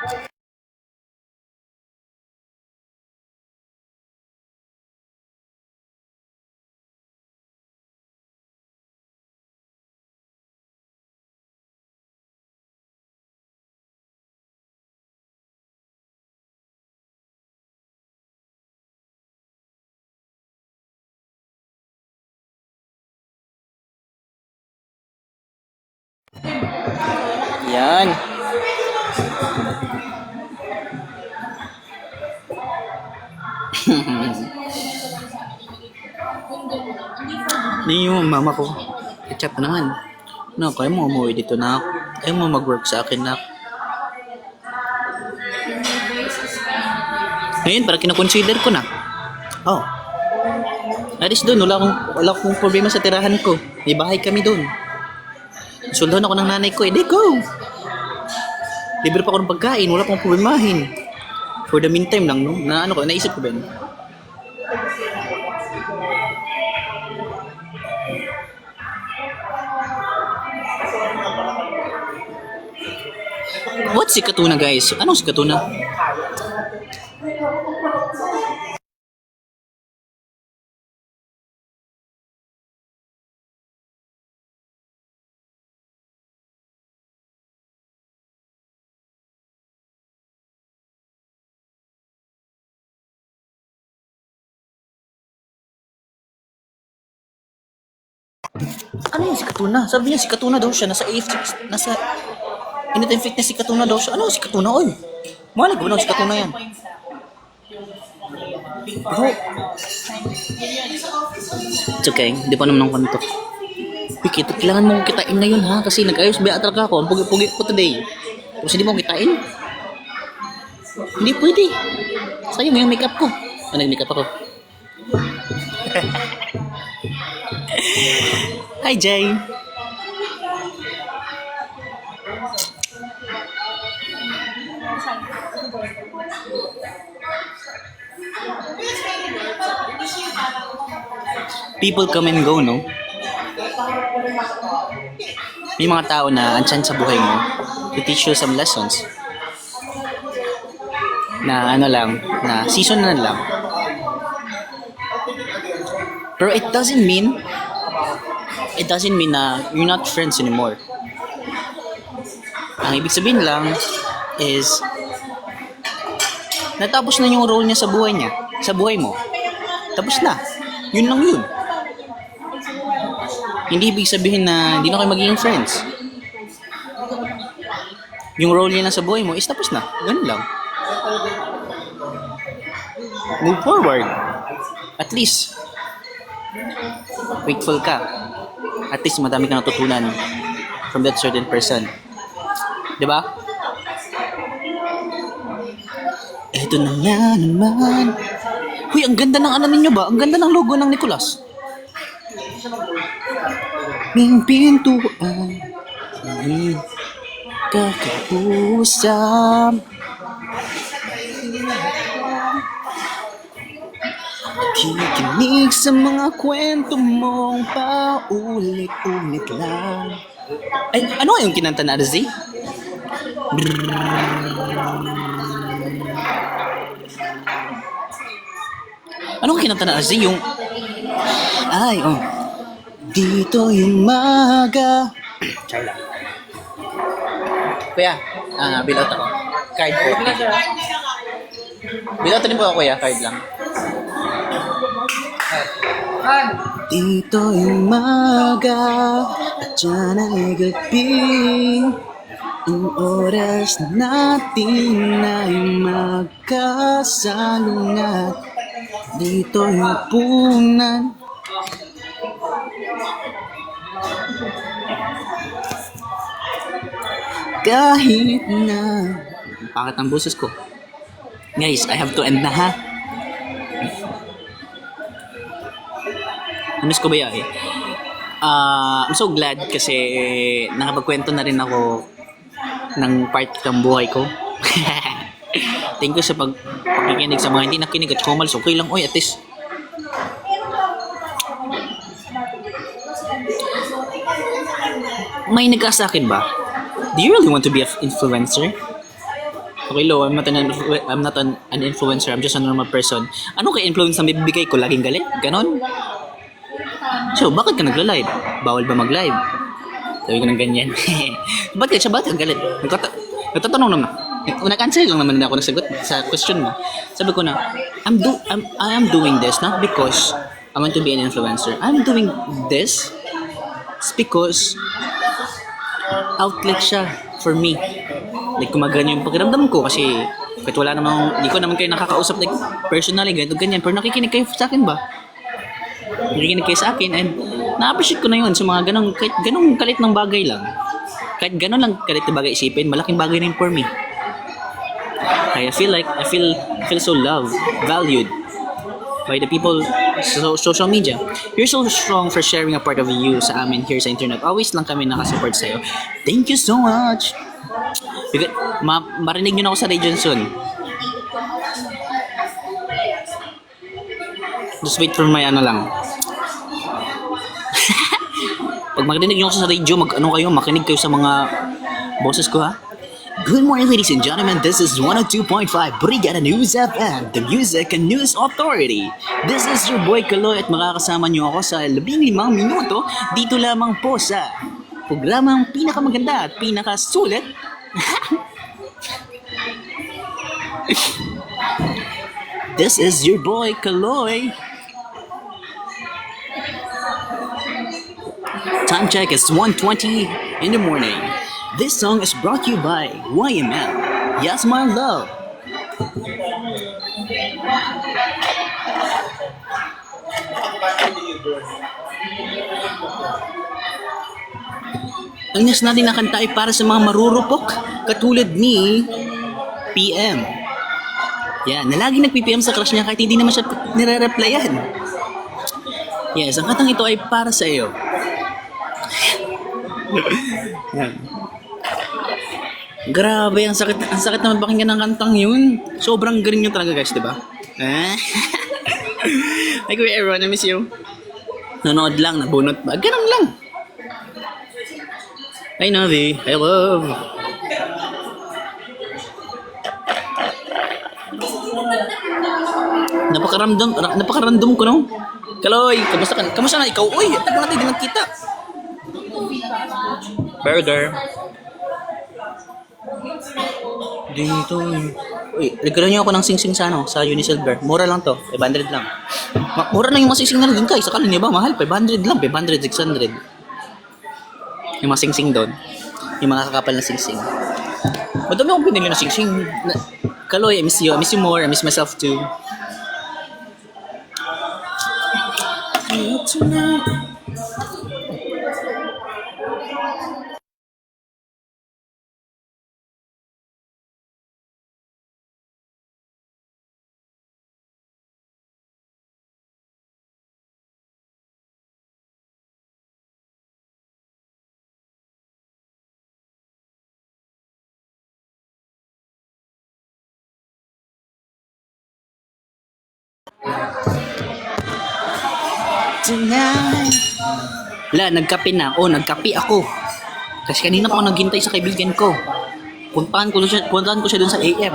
Yan. Hindi yung mama ko. Ketchup naman. No, kaya mo umuwi dito na. Kaya mo mag-work sa akin na. Ngayon, parang kinakonsider ko na. Oh. At least doon, wala akong problema sa tirahan ko. May bahay kami doon. Suldahan ako ng nanay ko, di go! Libre pa ako ng pagkain, wala pang problemahin. For the meantime lang, no? Naisip ko ba yun? What's si Katuna, guys? Anong si Katuna? Ano yung si Katuna? Sabi niya si Katuna daw siya, nasa Anytime Fitness si Katuna daw siya. Ano si Katuna, oy? Mahalag ba na si Katuna yan? Bro. It's okay, hindi pa naman ang kanto. Pikit, kailangan mo kitain ngayon ha, kasi nag-ayos ba talaga ako, ang pugi-pugi ko today. Tapos hindi mo kitain? Hindi pwede. Sayang yung makeup ko. Ano yung makeup ako? Hi, Jay. People come and go, no? May mga tao na andyan sa buhay mo to teach you some lessons. Na na season na lang. Pero it doesn't mean na you're not friends anymore. Ang ibig sabihin lang is natapos na yung role niya sa buhay mo. Tapos na. Yun lang yun. Hindi ibig sabihin na hindi na kayo magiging friends. Yung role niya na sa buhay mo is tapos na. Ganun lang. Move forward. At least, grateful ka. At least madami ka natutunan from that certain person. Diba? Ito na nga naman. Huy, ang ganda ng ano ninyo ba? Ang ganda ng logo ng Nicolas. Ming pintuan ay kakausap. Kikinig sa mga kwento mong paulit-ulit lang. Ay, ano yung kinanta na Z? Ano ang kinanta na Z? Yung... Ay, oh. Dito yung maga. Try lang. Kuya, bill out ako. Card po. Bill out din po ako, kuya. Card lang. Dito yung maga at dyan ay gabi. Ang oras natin ay magkasalungat. Dito yung punan. Kahit na pangit ang boses ko. Guys, I have to end na ha. Namiss ko ba yan? I'm so glad kasi nakapagkwento na rin ako ng part ng buhay ko. Thank you sa pakikinig sa mga hindi nakinig at kumalas. Okay lang, oy, at least. May nagkasa akin ba? Do you really want to be an influencer? Okay, Lo, I'm not an influencer. I'm just a normal person. Ano kaya influence na bibigay ko? Laging galit? Ganon? So, bakit ka nagla-live? Bawal ba mag-live? Sabi ko ng ganyan. Bakit ka galit? Nagtatanong naman. Nag-answer lang naman ako nasagot sa question mo. Sabi ko na, I am doing this not because I want to be an influencer. I'm doing this because outlet siya for me. Like, kumagana yung pakiramdam ko kasi kahit wala namang, hindi ko naman kayo nakakausap like personally, ganyan. Pero nakikinig kayo sa akin ba? Nakikinig kayo sa akin and na-appreciate ko na yun sa mga kahit ganong kalit ng bagay lang. Kahit ganon lang kalit na bagay isipin, malaking bagay na yun for me. I feel so loved, valued by the people sa social media. You're so strong for sharing a part of you sa amin here sa internet. Always lang kami nakasupport sa'yo. Thank you so much. Marinig nyo na ako sa radio soon. Just wait for my ano lang. Pag marinig nyo ako sa radio, makinig kayo sa mga boses ko ha. Good morning, ladies and gentlemen. This is 102.5 Brigada News FM, the Music and News Authority. This is your boy Kaloy at makakasama nyo ako sa 15 minuto dito lamang po sa programang pinakamaganda at pinakasulit. This is your boy Kaloy. Time check is 1:20 in the morning. This song is brought to you by YML. Yes, my love. Ang next natin na kanta ay para sa mga marurupok katulad ni PM. Yan, na lagi nagpi-PM sa crush niya kahit hindi naman siya nire-replyan. Yes, ang kantang ito ay para sa iyo. Yan. Grabe, ang sakit naman pakinggan ng kantang yun. Sobrang galing yun talaga guys, di ba? Hi Kuya Aaron, I miss you. Nanood lang, nabunot ba? Ganun lang. Hi Navi, I love. Napakarandom ko no. Kaloy, kamusta na ikaw? Uy, tagal natin di nagkita. Burger. Dito. Uy, regalo niyo ako ng sing-sing sa Unisilver. Mura lang to, 500 lang. Mura lang yung mga sing-sing na din guys. Akala niyo ba mahal? 500 lang, 500, 600. Yung mga sing-sing doon. Yung mga kakapal na sing-sing. Madami akong pinili na sing-sing. Kaloy, I miss you. I miss you more. I miss myself too. Tonight. Tonight. Wala, nagkape na. Oh, nagkape ako. Kasi kanina pa ako naghintay sa kaibigan ko. Puntahan ko siya dun sa AF.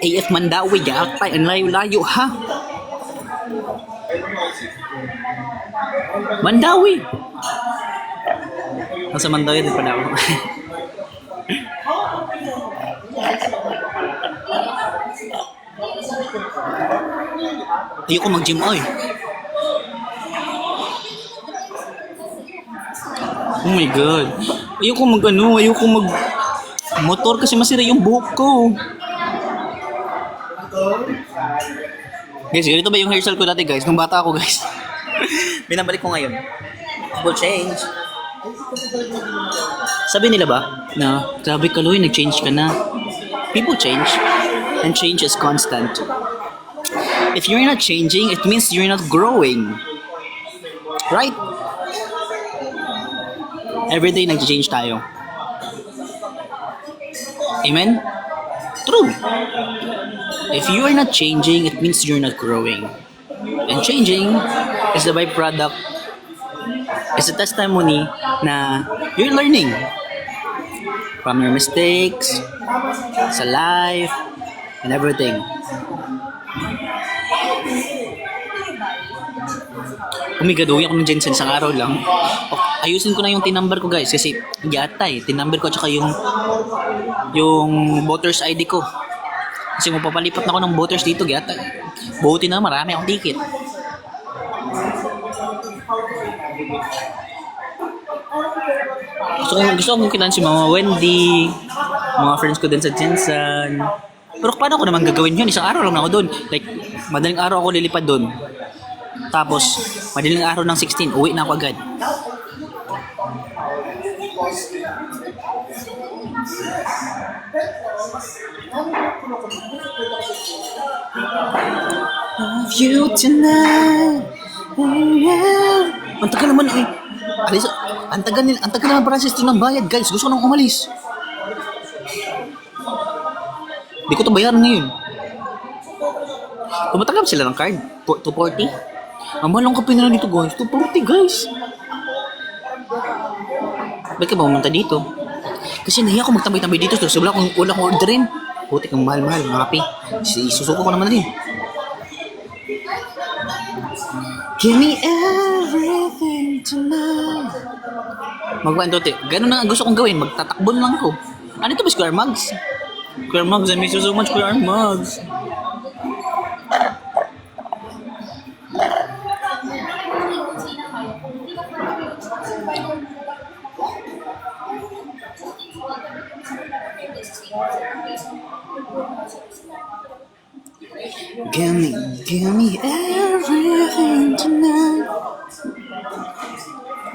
AF Mandawi, Yakpay, ang layo-layo, ha? Mandawi! Nasa Mandawi din pala ako. Ayoko mag-gym, oy. Oh my God. Ayoko mag motor kasi masira yung buhok ko. Guys, ganito ba yung hairstyle ko dati, guys? Nung bata ako, guys. Binabalik ko ngayon. Will change. Sabi nila ba na, grabe Kaloy, nag-change ka na. People change. And change is constant. If you're not changing, it means you're not growing. Right? Every day nag-change tayo. Amen? True. If you are not changing, it means you're not growing. And changing is the byproduct, is a testimony na you're learning from your mistakes, sa life, and everything. Umigaduhin ako ng Jensen isang araw lang. Ayusin ko na yung tinumber ko, guys, kasi yata tinumber ko at saka yung voters ID ko. Kasi mapapalipat na ako ng voters dito, yata. Buti na marami akong ticket. Gusto kong kitaan si Mama Wendy, mga friends ko din sa Jensen. Pero paano ko naman gagawin yun? Isang araw lang ako doon. Like, madaling araw ako lilipad doon. Tapos, madaling araw ng 16, uwi na ako agad. Love you tonight. Oh yeah. Ang tagal naman eh. Alis, ang tagal naman para sa ng bayad, guys. Gusto ko nang umalis. Di ko ito bayaran ngayon. Tumatanggap sila ng card. 240. Ang mahal ng kape nila dito, guys. 240, guys. Ba't ka ba pumunta dito? Kasi nahiya ko magtambay-tambay dito. So, wala kong orderin. Putik ang mahal-mahal, mga kape. Susuko ko naman na rin. Give me everything tonight. Magbandote. Ganun na gusto kong gawin. Magtatakbon lang ko. Ano ito ba, Square Mugs? Square Mugs, I miss you so much, Square Mugs. Give me everything tonight.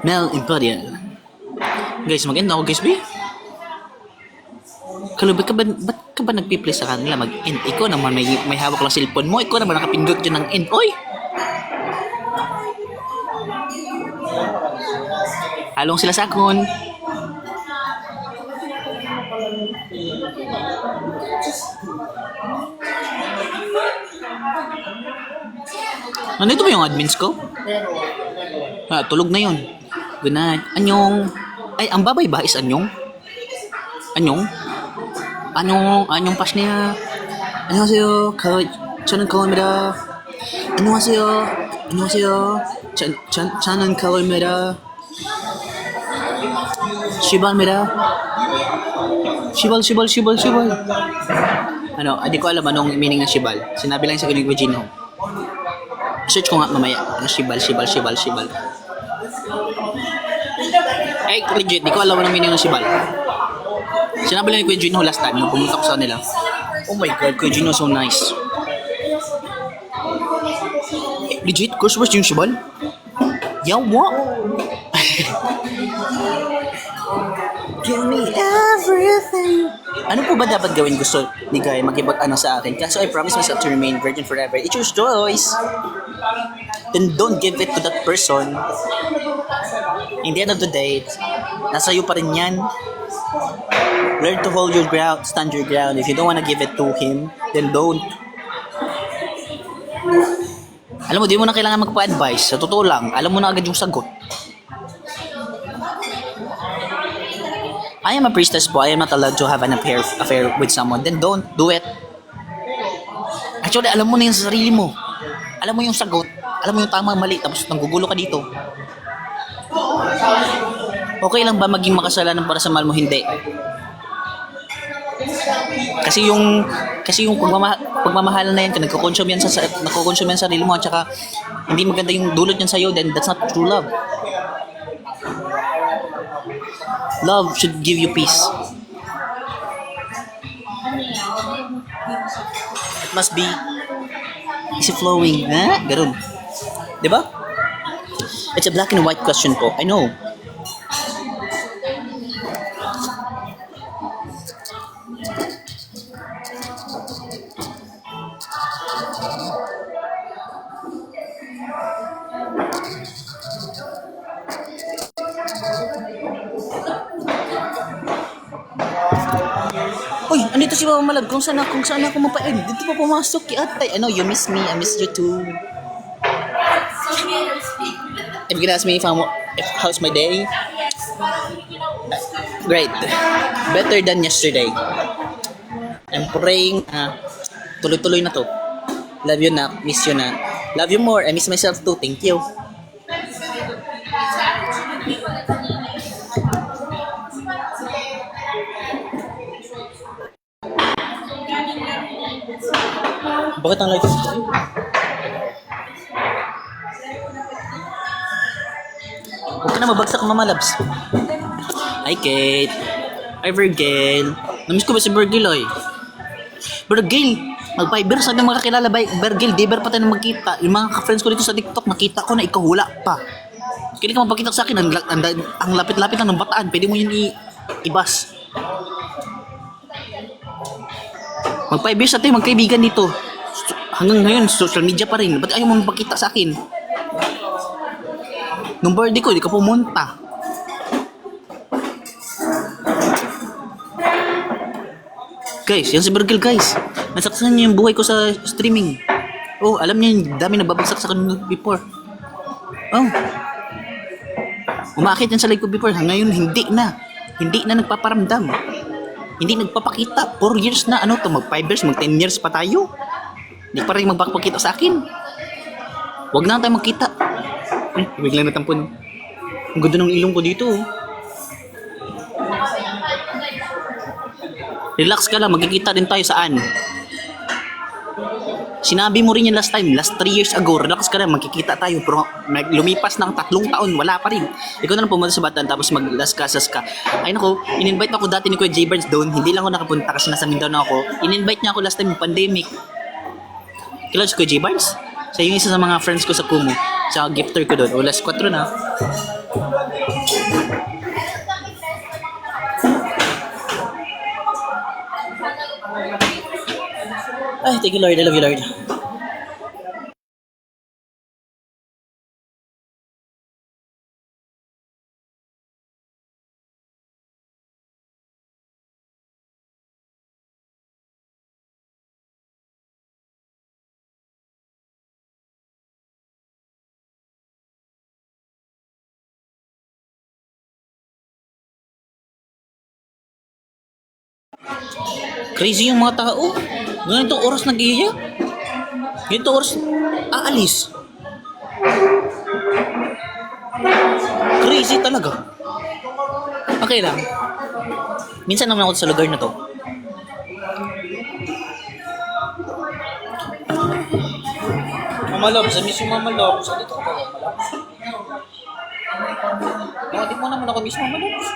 Mel Imperial. Guys, mag-end ako, guys, B. Kalo, ba't ka ba nagpi-play sa kanila? Mag-end. Ikaw naman, may hawak lang cellphone mo. Ikaw naman nakapindot dyan ng end. Oy! Halong sila sa akon. Nandito ba yung admins ko? Tulog na yun. Good night. Anyong. Ay, ang babay ba is anyong? Anyong? Anyong pas niya. 안녕하세요. 저는 가을입니다. 안녕하세요. 저는 가을입니다. 시발입니다. 시발. Ano, hindi ko alam anong meaning ng shibal. Sinabi lang sa kinig Gino. Search ko nga mamaya. Shibal. Eh, legit, di ko alam anong meaning ng shibal. Sinabi lang ni Kuya Gino last time nung pumunta ko sa kanila. Oh my God, Kuya Gino, so nice. Eh, legit, course was yung shibal? Yawa! Give me everything. Ano po ba dapat gawin gusto ni Guy makipag-ano sa akin? Kaso I promise myself to remain virgin forever. It's your choice. Then don't give it to that person. In the end of the day, nasa iyo pa rin yan. Learn to hold your ground, stand your ground. If you don't wanna give it to him, then don't. Alam mo, di mo na kailangan magpa-advise. Sa totoo lang, alam mo na agad yung sagot. I am a priestess po. I am not allowed to have an affair with someone. Then don't do it. Actually, alam mo na yung sarili mo. Alam mo yung sagot. Alam mo yung tama mali. Tapos nanggugulo ka dito. Okay lang ba maging makasalanan para sa mahal mo? Hindi. Kasi yung pagmamahalan na yan, kung nagko-consume yan sa sarili mo, at saka hindi maganda yung dulot yan sa'yo, then that's not true love. Love should give you peace. It must be easy flowing. Ha? Ganun. Diba? It's a black and white question po. I know. Uy, andito si Mama Malab. Kung saan ako mapain. Dito pa pumasok. Atay. I know, you miss me. I miss you too. If you can ask me if how's my day? Great. Better than yesterday. I'm praying. Tuloy-tuloy na to. Love you na. Miss you na. Love you more. I miss myself too. Thank you. Bakit ang light ito? Huwag ka na mabagsak, Mama Labs. Hi, Kate. Hi, Virgil. Namiss ko ba si Virgil, oy? Virgil, mag-Viber sa mga kakilala. Virgil, Viber pa tayo na magkita. Yung mga ka-friends ko dito sa TikTok, nakita ko na ikaw wala pa. Kaya ka mapakita sa akin, ang lapit-lapit lang ng bataan. Pwede mo yun ibas. Mag-5 years natin, magkaibigan dito. Hanggang ngayon, social media pa rin. Ba't ayaw mo magpakita sa akin? Nung birthday ko, di ka pumunta. Guys, yan si Virgil, guys. Nasaksahan niya yung buhay ko sa streaming. Oh, alam niya yung dami nababagsak sa kanila before. Oh. Umakit yan sa live ko before. Ngayon, hindi na. Hindi na nagpaparamdam. Hindi nagpapakita. 4 years na. Ano to? Mag 5 years, mag 10 years pa tayo. Hindi pa rin magpapakita sa akin. Huwag na tayo magkita. Biglang natampon. Ang ganda ng ilong ko dito. Relax ka lang. Magkikita din tayo saan. Sinabi mo rin yan last time. Last 3 years ago. Relax ka lang. Magkikita tayo. Pero lumipas ng 3 taon. Wala pa rin. Ikaw na lang pumunta sa Bataan. Tapos maglaskas ka. Ay nako. In-invite ako dati ni Kuya J. Burns doon. Hindi lang ako nakapunta kasi nasa Mindanao ako. In-invite niya ako last time yung pandemic. Kilala si Kuya J. Barnes? Siya yung isa sa mga friends ko sa Kumu. Sa gifter ko doon. O, last 4 na. Ay, thank you Lord. I love you Lord. Crazy yung mga tao. Ganitong oras nag-iiyak. Ganitong oras aalis. Crazy talaga. Okay lang. Minsan naman ako sa lugar na to. Mama Lobs, I miss you Mama Lobs. Dito ka ba Mama Lobs? Di mo naman ako miss Mama Lobs.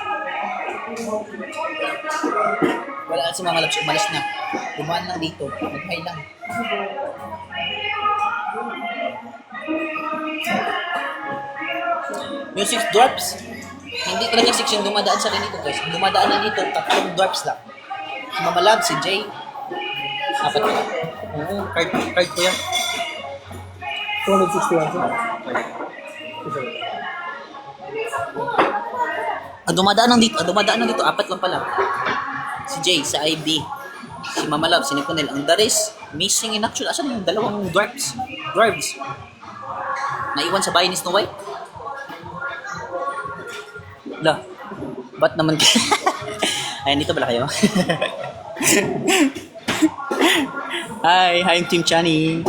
Wala si Mama Labs, umalis na. Dumaan lang dito. Mag-hi lang. Yung 6 dwarfs, hindi talaga 6 yung dumadaan sa akin dito guys. Yung dumadaan na dito, 3 dwarfs lang. Si Mama Labs, si Jay. 4 lang. Oo, card ko yan. 261 siya. Ang dumadaan lang dito, 4 lang pala. Si Jay sa IB, si Mama Love, si Niconel. Ang the rest, missing in action. Asan yung dalawang dwarfs? Naiwan sa bahay ni Snow White? La, ba't naman Ayan, dito pala kayo. Hi, I'm Team Chani.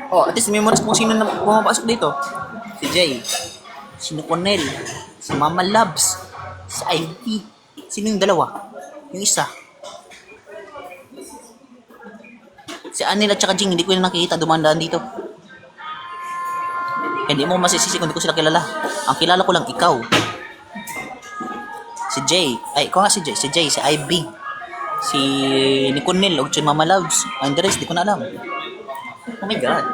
Oh, at least may moras kung sino na pumapasok dito. Si Jay, si Cornel, si Mama Labs, si Ivy. Sino yung dalawa? Yung isa. Si Anil at saka Jing, hindi ko na nakikita dumandaan dito. Hindi mo masisisi kung hindi ko sila kilala. Ang kilala ko lang ikaw. Si Jay. Ay, ikaw nga si Jay. Si Jay, si Ivy. Si Niconel, o si Mama Loves. Ang the rest, di ko na alam. Oh my God.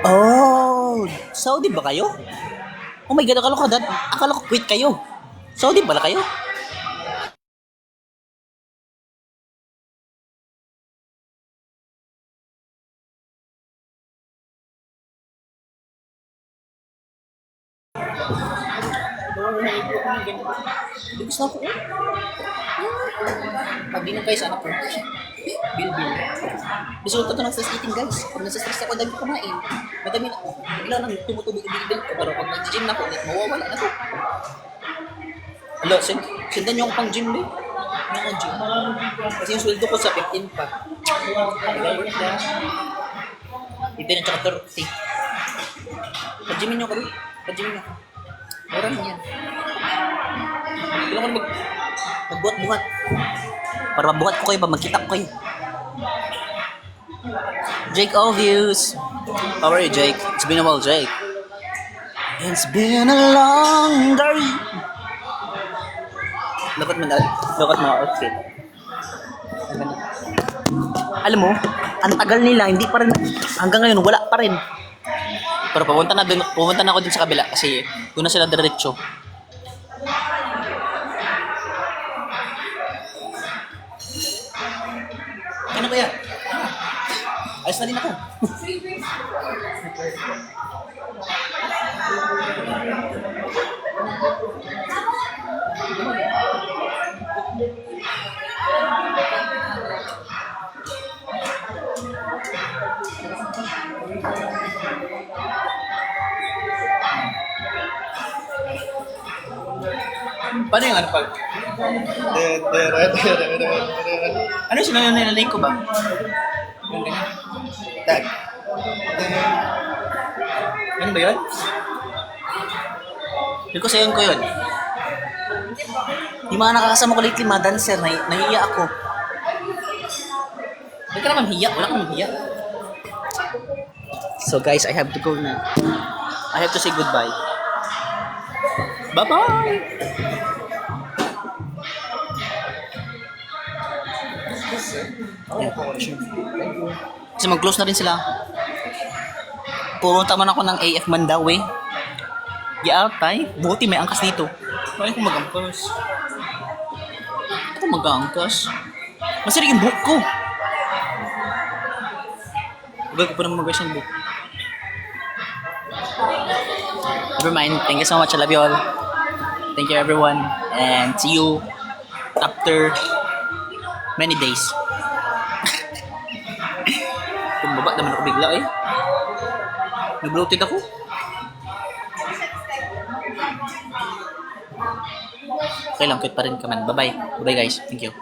Oh, Saudi ba kayo? Oh my God, akala ko quit kayo. Saudi pala kayo? Lubis na ako. Pag dinan kayo sa anak ko. Bil. Resulta to ng stress eating, guys. Pag nasa-stress ako, dahil ko kumain. Madami na. Bigla nang tumutubig ang bil ko. Pero pag nag-gym na ako, mawawala na to. Hello, sendan niyo ako pang gym, eh. Ano ang gym? Kasi yung sweldo ko sa 15 pa. Dito na tsaka 30. Pag-gymin niyo ako, bro. Pag-gymin niyo ako. Mura na yan. Kailangan ko magbuhat-buhat. Para mabuhat ko kayo, magkita ko kayo. Jake Obvious. How are you, Jake? It's been a while, Jake. It's been a long day. Look at my outfit. Alam mo, ang tagal nila, hindi pa rin, hanggang ngayon, wala pa rin. Pero pumunta na ako dun sa kabila kasi doon na sila diretso. Ano kaya? Ayos na din ako. Paano yung ano pag? Ano yung sinanay ko ba? Tag. Ano ba yun? Hindi ko sayon ko yun. Yung mga nakakasama ko lately, mga dancer, nahiya ako. Hindi ka naman hiya. Wala ka naman hiya. So guys, I have to go na. I have to say goodbye. Bye-bye! Kasi mag-close na rin sila. Pumunta man ako ng AF Mandawi. Tay, buti may angkas dito. Bakit ko mag-angkas? Ako mag-angkas? Masirig yung buhok ko. Huwag ko pa naman mag-guys yung buhok. Never mind. Thank you so much. I love you all. Thank you everyone. And see you after many days. Tumaba naman ako bigla eh. Nag-bloated ako. Okay lang, quit pa rin ka man. Bye-bye. Bye-bye guys. Thank you.